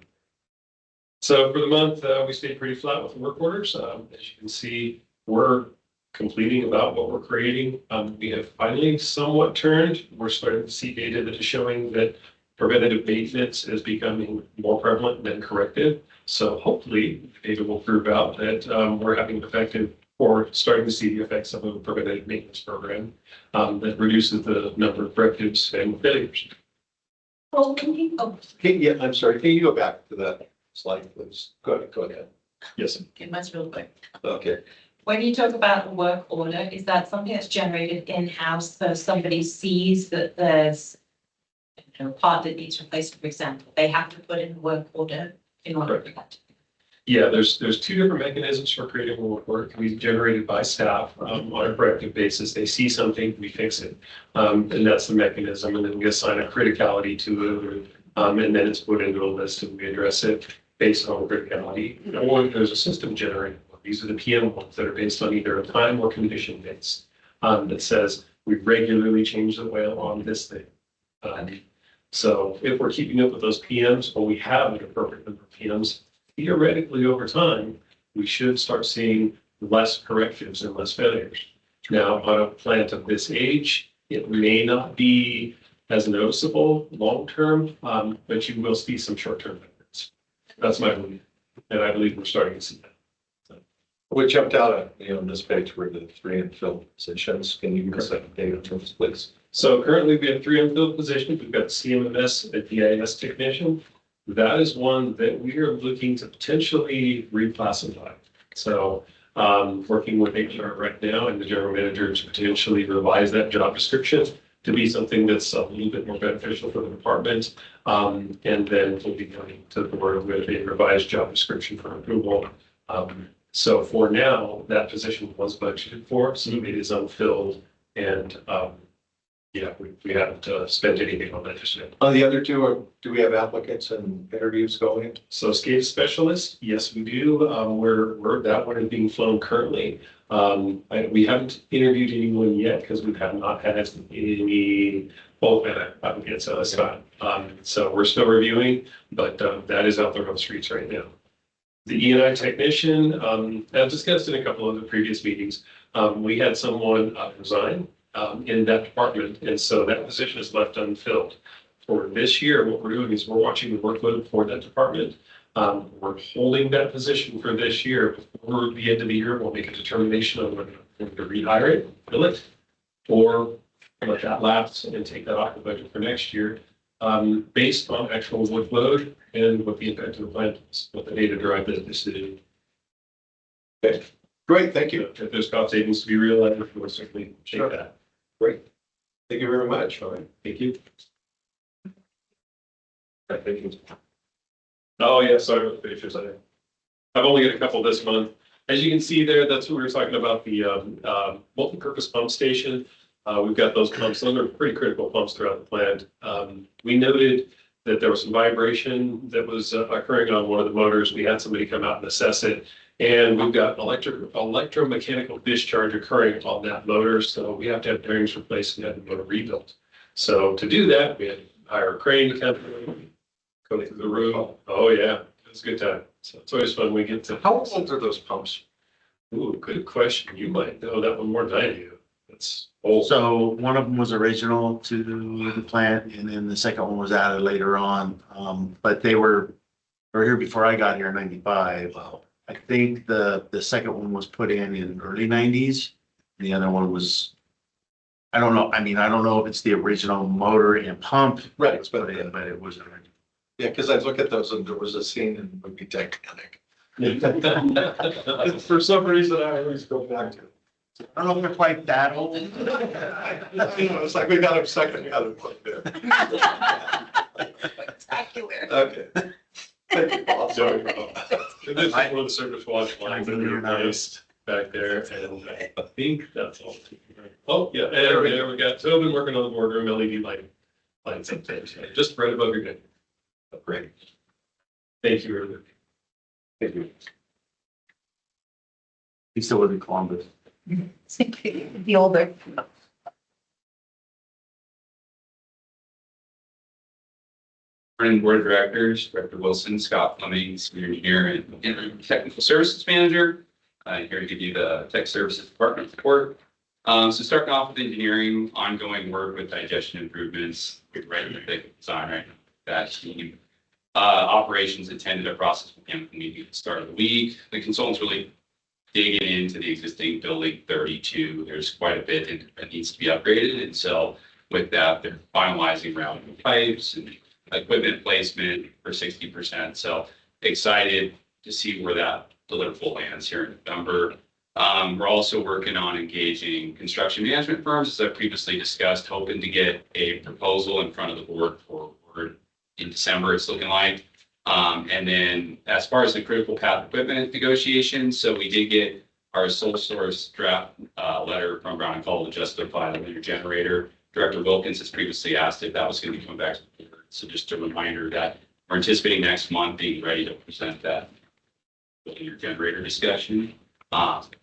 So for the month, we stayed pretty flat with work orders. As you can see, we're completing about what we're creating. We have finally somewhat turned. We're starting to see data that is showing that preventative maintenance is becoming more prevalent than corrective. So hopefully data will prove out that we're having an effective or starting to see the effects of a preventative maintenance program that reduces the number of correctives and failures. Well, can you, Yeah, I'm sorry. Can you go back to that slide, please? Go ahead. Yes. okay, that's real quick. Okay. When you talk about a work order, is that something that's generated in-house? So somebody sees that there's a part that needs replaced, for example, they have to put in a work order in order for that. Yeah, there's 2 different mechanisms for creating a work order. It can be generated by staff on a corrective basis. They see something, we fix it. And that's the mechanism. And then we assign a criticality to it. And then it's put into a list and we address it based on criticality. Or there's a system generated one. These are the PM ones that are based on either a time or condition base that says we regularly change the oil on this thing. So if we're keeping up with those PMs, or we have an appropriate number of PMs, theoretically over time, we should start seeing less correctives and less failures. Now, on a plant of this age, it may not be as noticeable long-term, but you will see some short-term benefits. That's my belief. And I believe we're starting to see that. What jumped out at me on this page were the 3 unfilled positions. Can you give us an update on those, please? So currently we have 3 unfilled positions. We've got CMMS, a DIS technician. That is one that we are looking to potentially reclassify. So working with HR right now and the general manager to potentially revise that job description to be something that's a little bit more beneficial for the department. And then we'll be coming to the board with a revised job description for approval. So for now, that position was budgeted for, so it is unfilled. And Yeah, we haven't spent anything on that just yet. On the other two, do we have applicants and interviews going? So SCADA specialist, yes, we do. We're that one is being flown currently. We haven't interviewed anyone yet because we have not had any both applicants, so that's fine. So we're still reviewing, but that is out there on the streets right now. The E&I technician, I've discussed in a couple of the previous meetings, we had someone resign in that department, and so that position is left unfilled. For this year, what we're doing is we're watching the workload for that department. We're holding that position for this year. Before the end of the year, we'll make a determination on whether to rehire it, fill it, or let that lapse and take that off the budget for next year, based on actual workload and what the impact of the plant is, what the data drive that decision. Okay, great, thank you. If there's cost savings to be realized, we'll certainly take Sure. that. Great. Thank you very much. All right. Thank you. Thank you. Oh, yeah, sorry about the pictures. I've only got a couple this month. As you can see there, that's what we were talking about, the multi-purpose pump station. We've got those pumps. Those are pretty critical pumps throughout the plant. We noted that there was some vibration that was occurring on one of the motors. We had somebody come out and assess it. And we've got electromechanical discharge occurring on that motor. So we have to have bearings replaced and have the motor rebuilt. So to do that, we had to hire a crane to come go through the room. Oh, yeah, it's a good time. So it's always fun when we get to. How old are those pumps? Ooh, good question. You might know that one more than I do. It's old. So one of them was original to the plant and then the second one was added later on. But they were here before I got here in 95. I think the second one was put in early 90s. The other one was, I don't know. I mean, I don't know if it's the original motor and pump. Right, it's been, But it was. yeah, because I look at those and there was a scene in the movie Titanic. For some reason, I always go back to it. I don't know if they're quite that old. It's like we got him second, we got him put there. Spectacular. Okay. Thank you, Bob. Sorry. And this is one of the surface wash lines that we replaced back there, and I think that's all. Oh, yeah, and there we go. So I've been working on the boardroom LED lights up there, so just right above your head. Great. Thank you, everybody. Thank you. He still lives in Columbus. The older. Morning, Board of Directors, Director Wilson, Scott Fleming, Senior Engineer and Interim Technical Services Manager. Here to give you the Tech Services Department report. So starting off with engineering, ongoing work with digestion improvements, right in the thick of design right now. That team. Operations attended a process mechanical meeting at the start of the week. The consultants really digging into the existing building 32. There's quite a bit that needs to be upgraded. And so with that, they're finalizing routing pipes and equipment placement for 60%. So excited to see where that deliverable lands here in November. We're also working on engaging construction management firms, as I previously discussed, hoping to get a proposal in front of the board for in December, it's looking like. And then as far as the critical path equipment negotiations, so we did get our sole source draft letter from Brown and Cole to justify the linear generator. Director Wilkins has previously asked if that was going to be coming back to the board. So just a reminder that we're anticipating next month being ready to present that linear generator discussion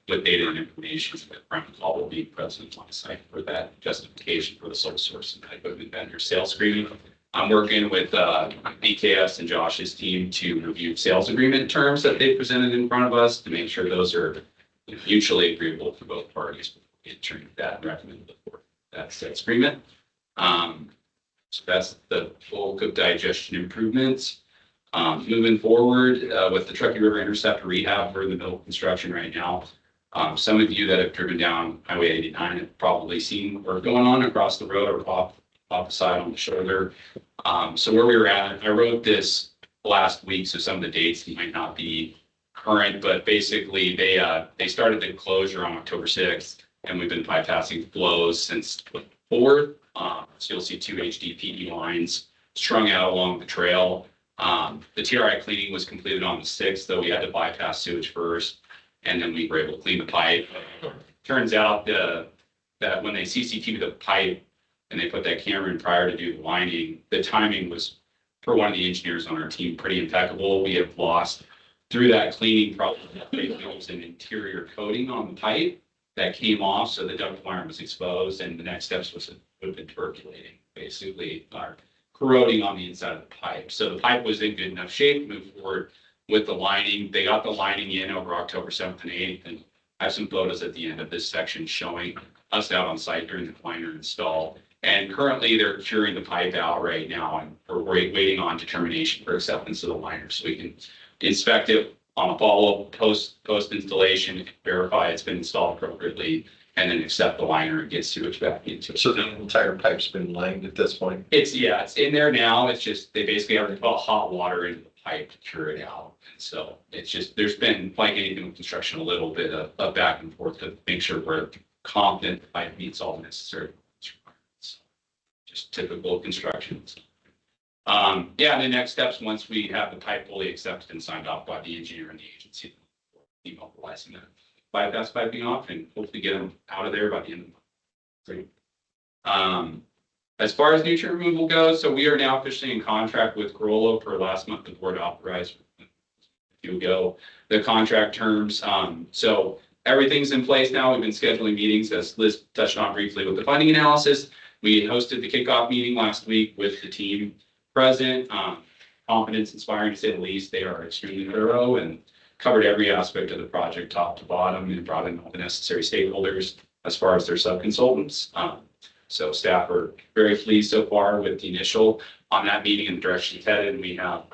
with data and information that Brown and Cole will be present on site for that justification for the sole source and equipment vendor sales screening. I'm working with BKS and Josh's team to review sales agreement terms that they presented in front of us to make sure those are mutually agreeable for both parties before we enter that and recommend that sales agreement. So that's the bulk of digestion improvements. Moving forward with the Truckee River Interceptor rehab, we're in the middle of construction right now. Some of you that have driven down Highway 89 have probably seen work going on across the road or off the side on the shoulder. So where we were at, I wrote this last week, so some of the dates might not be current, but basically they started the closure on October 6th, and we've been bypassing flows since the 4th. So you'll see 2 HDPE lines strung out along the trail. The TRI cleaning was completed on the 6th, though we had to bypass sewage first, and then we were able to clean the pipe. Turns out that when they CCTV the pipe, and they put that camera in prior to do the lining. The timing was, for one of the engineers on our team, pretty impeccable. We have lost through that cleaning, probably there was an interior coating on the pipe that came off, so the duct wire was exposed, and the next steps would have been percolating, basically, or corroding on the inside of the pipe. So the pipe was in good enough shape to move forward with the lining. They got the lining in over October 7th and 8th, and I have some photos at the end of this section showing us out on site during the liner install. And currently, they're curing the pipe out right now, and we're waiting on determination for acceptance of the liner, so we can inspect it on a follow-up post installation, verify it's been installed appropriately, and then accept the liner and get sewage back into it. So the entire pipe's been lined at this point? It's in there now. It's just, they basically have to put hot water into the pipe to cure it out. And so it's just, there's been, like anything with construction, a little bit of back and forth to make sure we're confident the pipe meets all necessary requirements. Just typical construction. Yeah, the next steps, once we have the pipe fully accepted and signed off by the engineer and the agency, demobilizing that bypass piping off and hopefully get them out of there by the end of the month. Great. As far as nutrient removal goes, so we are now officially in contract with Grollo for last month. The board authorized a few ago the contract terms. So everything's in place now. We've been scheduling meetings, as Liz touched on briefly with the funding analysis. We hosted the kickoff meeting last week with the team present. Confidence inspiring, to say the least. They are extremely thorough and covered every aspect of the project top to bottom, and brought in all the necessary stakeholders as far as their sub-consultants. So staff are very pleased so far with the initial on that meeting and the direction it's headed. And we have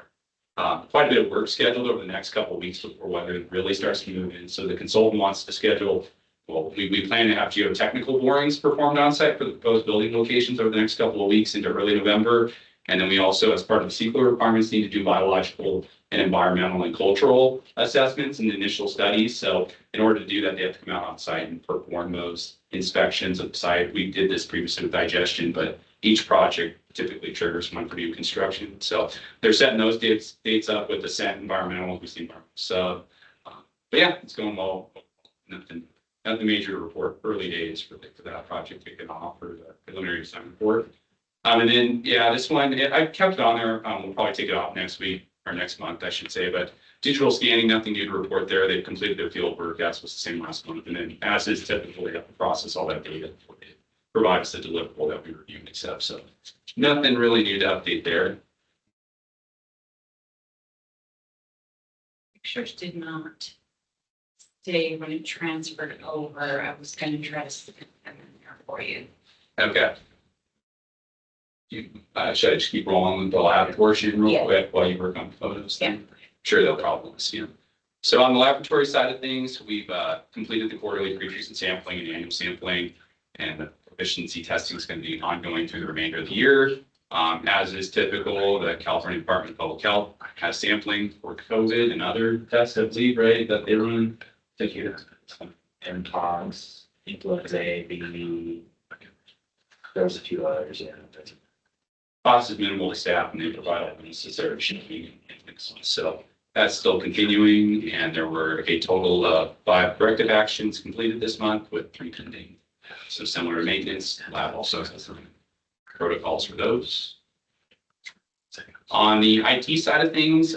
quite a bit of work scheduled over the next couple of weeks before weather really starts to move in. So the consultant wants to schedule, well, we plan to have geotechnical borings performed on site for the proposed building locations over the next couple of weeks into early November. And then we also, as part of the CEQA requirements, need to do biological and environmental and cultural assessments and initial studies. So in order to do that, they have to come out on site and perform those inspections of the site. We did this previously with digestion, but each project typically triggers one for new construction. So they're setting those dates up with the Ascent Environmental, who's the environmental sub. But yeah, it's going well. Nothing major to report. Early days for that project kicking off, for the preliminary design report. And then, yeah, this one, I kept it on there. We'll probably take it off next week or next month, I should say. But digital scanning, nothing new to report there. They've completed their field work. That was the same last month. And then, as is typical, they have to process all that data before they provide us the deliverable that we review and accept. So nothing really new to update there. Pictures did not stay when it transferred over. I was going to try to stick them in there for you. Okay. Should I just keep rolling with the lab portion real quick while you work on photos? Yeah. Sure, they'll probably see them. So on the laboratory side of things, we've completed the quarterly pre-treatment sampling and annual sampling, and the proficiency testing is going to be ongoing through the remainder of the year. As is typical, the California Department of Public Health has sampling for COVID and other tests, I believe, right, that they run. Thank you. Mpox, influenza A, B, there's a few others, yeah. Cost is minimally staffed, and they provide all the necessary shipping and things. So that's still continuing, and there were a total of 5 corrective actions completed this month, with 3 pending. So similar to maintenance, lab also has some protocols for those. On the IT side of things,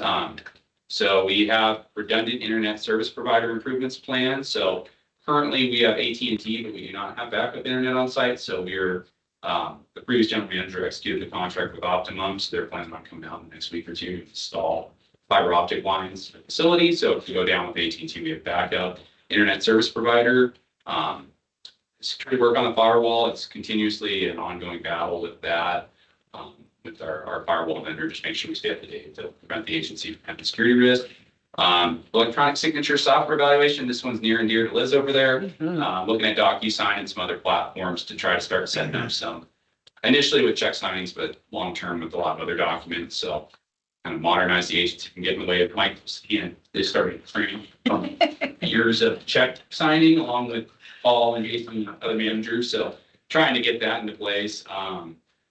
so we have redundant internet service provider improvements planned. So currently we have AT&T, but we do not have backup internet on site. So we're the previous general manager executed the contract with Optimum, so they're planning on coming down the next week or two to install fiber optic lines for the facility. So if you go down with AT&T, we have backup internet service provider. Security work on the firewall, it's continuously an ongoing battle with that, with our firewall vendor, just make sure we stay up to date to prevent the agency from having security risk. Electronic signature software evaluation, this one's near and dear to Liz over there. Looking at DocuSign and some other platforms to try to start setting up some, initially with check signings, but long-term with a lot of other documents. So kind of modernize the agency and get in the way of Mike's, and they started training from years of check signing along with Paul and Jason and other managers. So trying to get that into place.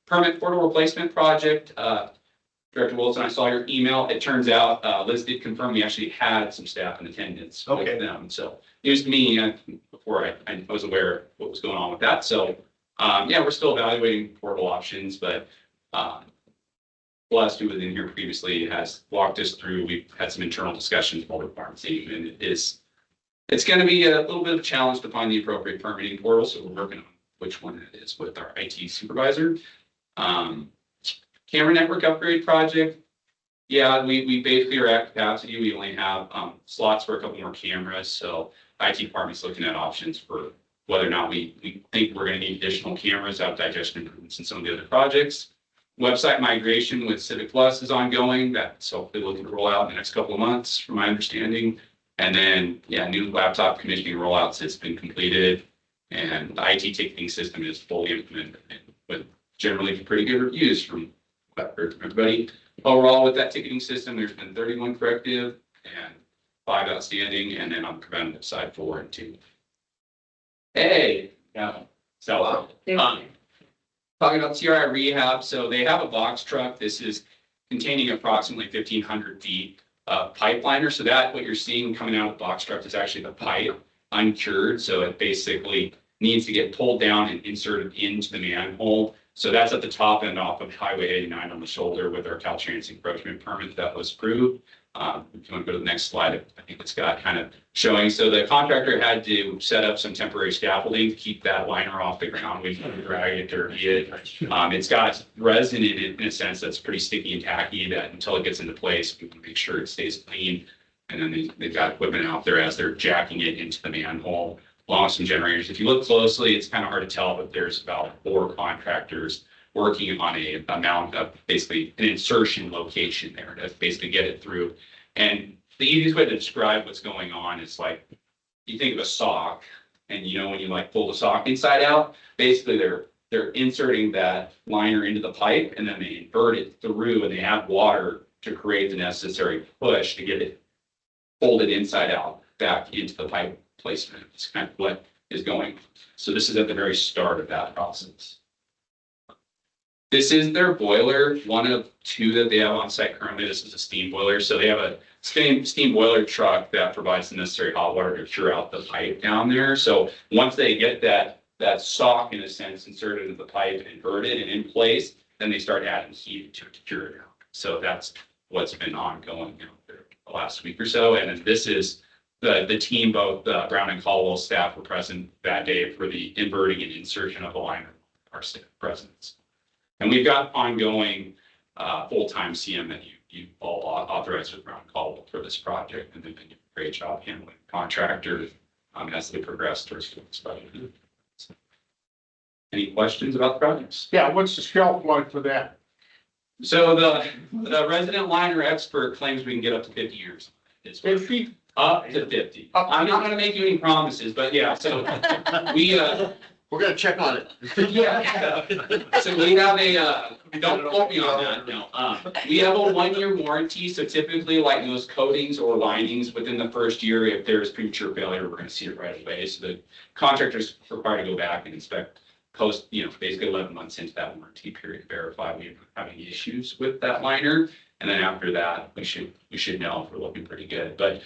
Permit portal replacement project. Director Wilson, I saw your email. It turns out Liz did confirm we actually had some staff in attendance with them. So news to me before I was aware of what was going on with that. So Yeah, we're still evaluating portable options, but, Blast, who was in here previously, has walked us through. We've had some internal discussions with the farm team, and it's going to be a little bit of a challenge to find the appropriate permitting portal. So we're working on which one it is with our IT supervisor. Camera network upgrade project. Yeah, we basically are at capacity. We only have slots for a couple more cameras. So IT department's looking at options for whether or not we think we're going to need additional cameras out of digestion improvements in some of the other projects. Website migration with Civic Plus is ongoing. That's hopefully looking to roll out in the next couple of months, from my understanding. And then, yeah, new laptop commissioning rollouts has been completed, and the IT ticketing system is fully implemented with generally pretty good reviews from everybody. Overall, with that ticketing system, there's been 31 corrective and 5 outstanding, and then on the preventative side, 4 and 2. Hey, yeah, so, talking about TRI rehab, so they have a box truck. This is containing approximately 1,500 feet of pipe liner. So that what you're seeing coming out of the box truck is actually the pipe uncured. So it basically needs to get pulled down and inserted into the manhole. So that's at the top end off of Highway 89 on the shoulder with our Caltrans encroachment permit that was approved. If you want to go to the next slide, I think it's got kind of showing. So the contractor had to set up some temporary scaffolding to keep that liner off the ground. We can drag it, dirty it. It's got resin in it in a sense that's pretty sticky and tacky that until it gets into place, we can make sure it stays clean. And then they've got equipment out there as they're jacking it into the manhole, along with some generators. If you look closely, it's kind of hard to tell, but there's about 4 contractors working on a amount of basically an insertion location there to basically get it through. And the easiest way to describe what's going on is like, you think of a sock, and you know, when you like pull the sock inside out, basically they're inserting that liner into the pipe, and then they invert it through, and they add water to create the necessary push to get it folded inside out back into the pipe placement. It's kind of what is going on. So this is at the very start of that process. This is their boiler, one of 2 that they have on site currently. This is a steam boiler. So they have a steam boiler truck that provides the necessary hot water to cure out the pipe down there. So once they get that sock, in a sense, inserted into the pipe and inverted and in place, then they start adding heat to it to cure it out. So that's what's been ongoing the last week or so. And then this is the team, both Brown and Caldwell staff were present that day for the inverting and insertion of the liner, our staff presence. And we've got ongoing full-time CM that you all authorized with Brown Caldwell for this project, and they've been doing a great job handling contractors as they progress towards this project. Any questions about the projects? Yeah, what's the shelf life for that? So the resident liner expert claims we can get up to 50 years. It's 50? Up to 50. I'm not gonna make you any promises, but yeah, so We're gonna check on it. yeah. So we have don't quote me on that, no. We have a 1-year warranty, so typically like those coatings or linings within the first year, if there's premature failure, we're gonna see it right away. So the contractor's required to go back and inspect post, basically 11 months into that warranty period, verify we have any issues with that liner. And then after that, we should know if we're looking pretty good. But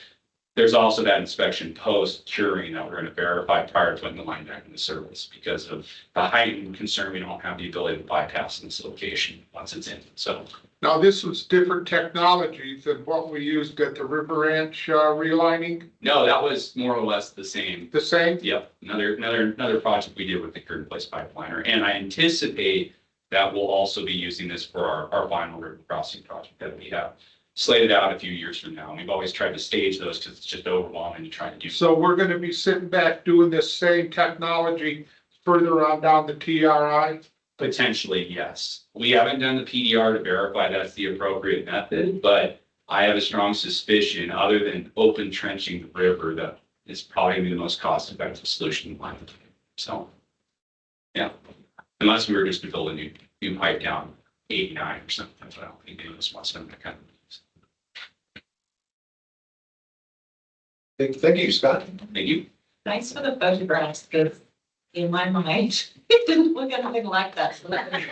there's also that inspection post curing that we're going to verify prior to putting the line back into service because of the heightened concern. We don't have the ability to bypass this location once it's in. So Now, this was different technology than what we used at the River Ranch relining, no, that was more or less the same. the same? Yep, another project we did with the cured in place pipeliner. And I anticipate that we'll also be using this for our final river crossing project that we have slated out a few years from now. And we've always tried to stage those because it's just overwhelming to try to do. So we're gonna be sitting back doing this same technology further on down the TRI? Potentially, yes. We haven't done the PDR to verify that's the appropriate method, but I have a strong suspicion, other than open trenching the river, that is probably the most cost-effective solution in line. So, yeah, unless we were just to build a new pipe down 89 or something, but I don't think any of us wants to that kind of. Thank you, Scott. Thank you. Thanks for the photographs, because in my mind, it didn't look anything like that. So that was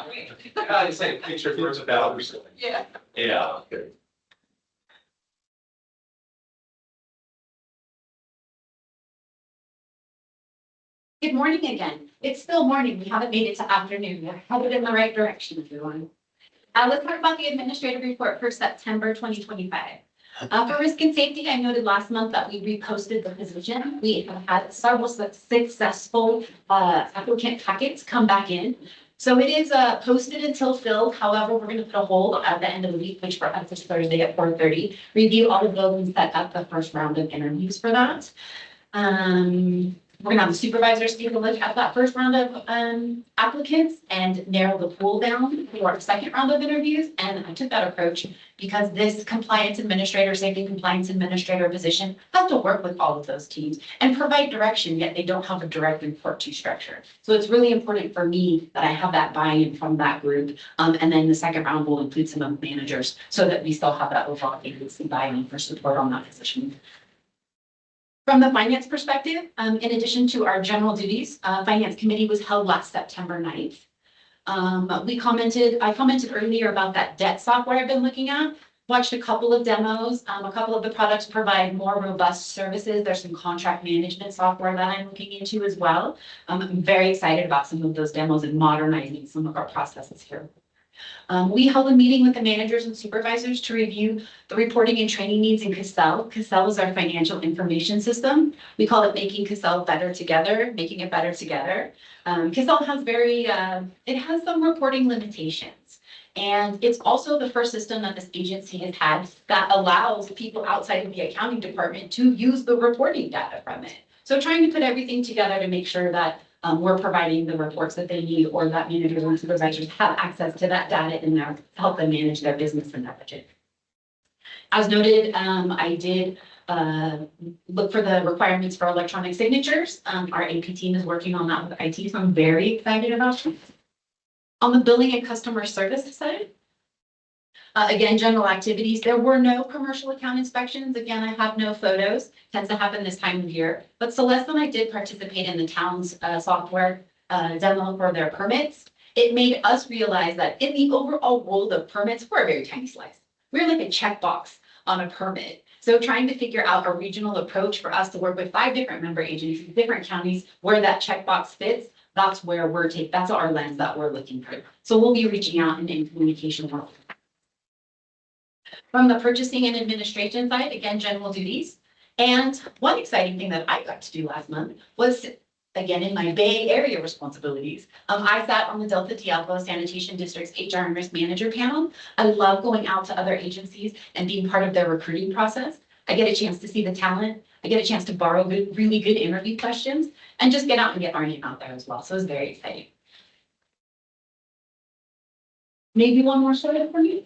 great. I say picture for $1,000. Yeah. Yeah. Okay. Good morning again. It's still morning. We haven't made it to afternoon yet. Headed in the right direction, everyone. Let's talk about the administrative report for September 2025. For risk and safety, I noted last month that we reposted the position. We have had several successful applicant packets come back in. So it is posted until filled. However, we're going to put a hold at the end of the week, which for us is Thursday at 4:30. Review all of those and set up the first round of interviews for that. We're gonna have the supervisors take a look at that first round of applicants and narrow the pool down for our second round of interviews. And I took that approach because this compliance administrator, safety compliance administrator position has to work with all of those teams and provide direction, yet they don't have a direct report to structure. So it's really important for me that I have that buy-in from that group. And then the second round will include some of the managers so that we still have that overall agency buy-in for support on that position. From the finance perspective, in addition to our general duties, finance committee was held last September 9th. I commented earlier about that debt software I've been looking at, watched a couple of demos. A couple of the products provide more robust services. There's some contract management software that I'm looking into as well. I'm very excited about some of those demos and modernizing some of our processes here. We held a meeting with the managers and supervisors to review the reporting and training needs in Cassell. Cassell is our financial information system. We call it Making Cassell Better Together, making it better together. Cassell has it has some reporting limitations. And it's also the first system that this agency has had that allows people outside of the accounting department to use the reporting data from it. So trying to put everything together to make sure that we're providing the reports that they need or that managers and supervisors have access to that data in there to help them manage their business and their budget. As noted, I did look for the requirements for electronic signatures. Our AP team is working on that with IT, so I'm very excited about it. On the billing and customer service side, again, general activities, there were no commercial account inspections. Again, I have no photos, tends to happen this time of year. But Celeste and I did participate in the town's software demo for their permits. It made us realize that in the overall world of permits, we're a very tiny slice. We're like a checkbox on a permit. So trying to figure out a regional approach for us to work with 5 different member agencies, different counties, where that checkbox fits, that's where that's our lens that we're looking for. So we'll be reaching out and in communication with. From the purchasing and administration side, again, general duties. And one exciting thing that I got to do last month was, again, in my Bay Area responsibilities, I sat on the Delta Diablo Sanitation District's HR and Risk Manager panel. I love going out to other agencies and being part of their recruiting process. I get a chance to see the talent. I get a chance to borrow really good interview questions and just get out and get our name out there as well. So it's very exciting. Maybe one more slide for me.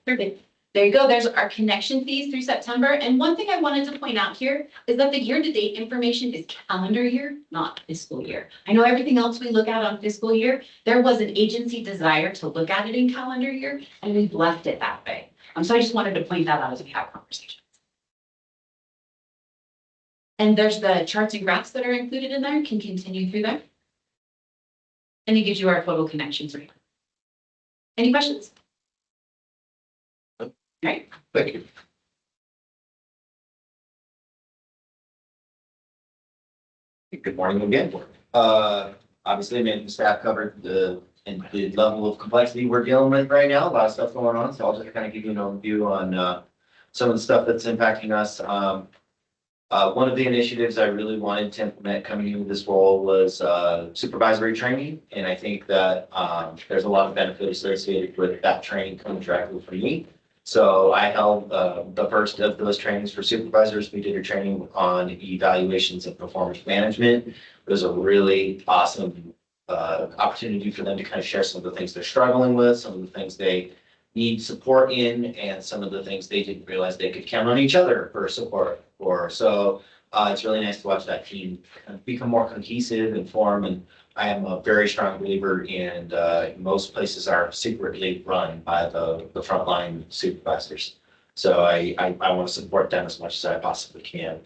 Perfect. There you go. There's our connection fees through September. And one thing I wanted to point out here is that the year-to-date information is calendar year, not fiscal year. I know everything else we look at on fiscal year, there was an agency desire to look at it in calendar year, and we've left it that way. So I just wanted to point that out as we have conversations. And there's the charts and graphs that are included in there, can continue through there. And it gives you our total connections rate. Any questions? Okay. Thank you. Good morning again. Obviously, management staff covered the level of complexity we're dealing with right now. A lot of stuff going on, so I'll just kind of give you an overview on some of the stuff that's impacting us. One of the initiatives I really wanted to implement coming into this role was supervisory training, and I think that there's a lot of benefit associated with that training coming directly from me. So I held the first of those trainings for supervisors. We did a training on evaluations of performance management. It was a really awesome opportunity for them to kind of share some of the things they're struggling with, some of the things they need support in, and some of the things they didn't realize they could count on each other for support for. So it's really nice to watch that team become more cohesive and form. And I am a very strong believer in most places are secretly run by the frontline supervisors. So I want to support them as much as I possibly can.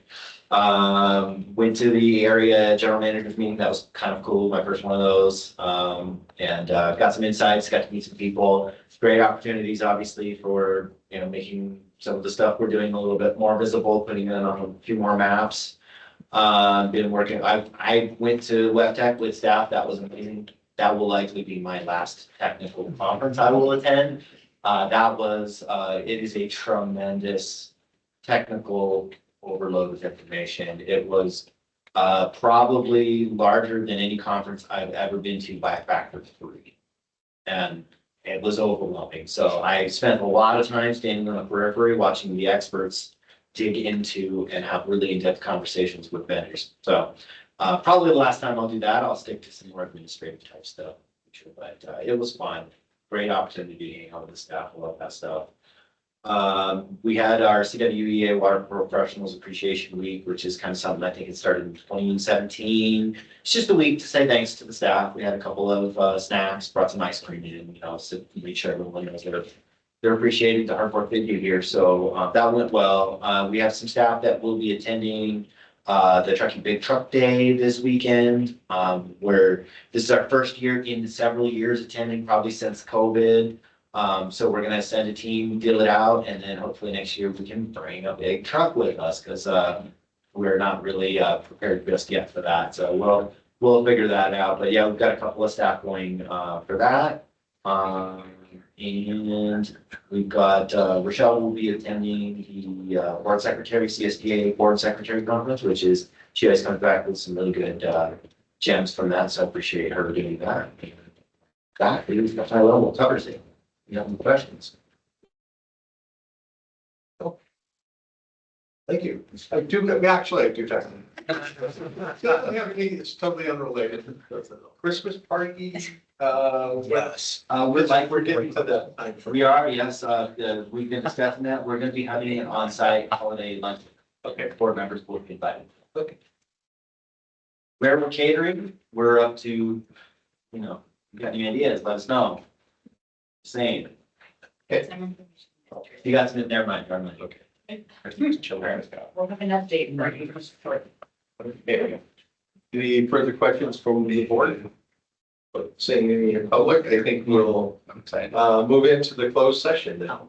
Went to the area general managers meeting. That was kind of cool. My first one of those. And got some insights, got to meet some people. Great opportunities, obviously, for making some of the stuff we're doing a little bit more visible, putting it on a few more maps. Been working, I went to Web Tech with staff. That was amazing. That will likely be my last technical conference I will attend. It is a tremendous technical overload of information. It was probably larger than any conference I've ever been to by a factor of 3. And it was overwhelming. So I spent a lot of time standing on the periphery, watching the experts dig into and have really in-depth conversations with vendors. So probably the last time I'll do that. I'll stick to some more administrative type stuff. But it was fun. Great opportunity to hang out with the staff. I love that stuff. We had our CWEA Water Professionals Appreciation Week, which is kind of something I think it started in 2017. It's just a week to say thanks to the staff. We had a couple of snacks, brought some ice cream in, so make sure everyone knows they're appreciating the hard work they do here. So that went well. We have some staff that will be attending the Trucking Big Truck Day this weekend, where this is our first year in several years attending, probably since COVID. So we're gonna send a team, deal it out, and then hopefully next year we can bring a big truck with us, because we're not really prepared just yet for that. So we'll figure that out. But yeah, we've got a couple of staff going for that. And we've got Rochelle will be attending the board secretary, CSDA board secretary conference, which is, she always comes back with some really good gems from that. So I appreciate her doing that. That is the high level covers it. You have any questions? Thank you. I do have time. It's totally unrelated. Christmas party, Yes. We're getting to that time. We are, yes, we've been discussing that. We're gonna be having an on-site holiday lunch. Okay, board members will be invited. Okay. Where we're catering, we're up to, you got any ideas, let us know. Same. You got some, never mind. Okay. We'll have an update for you. Any further questions from the board? Seeing any in public, I think we'll move into the closed session now.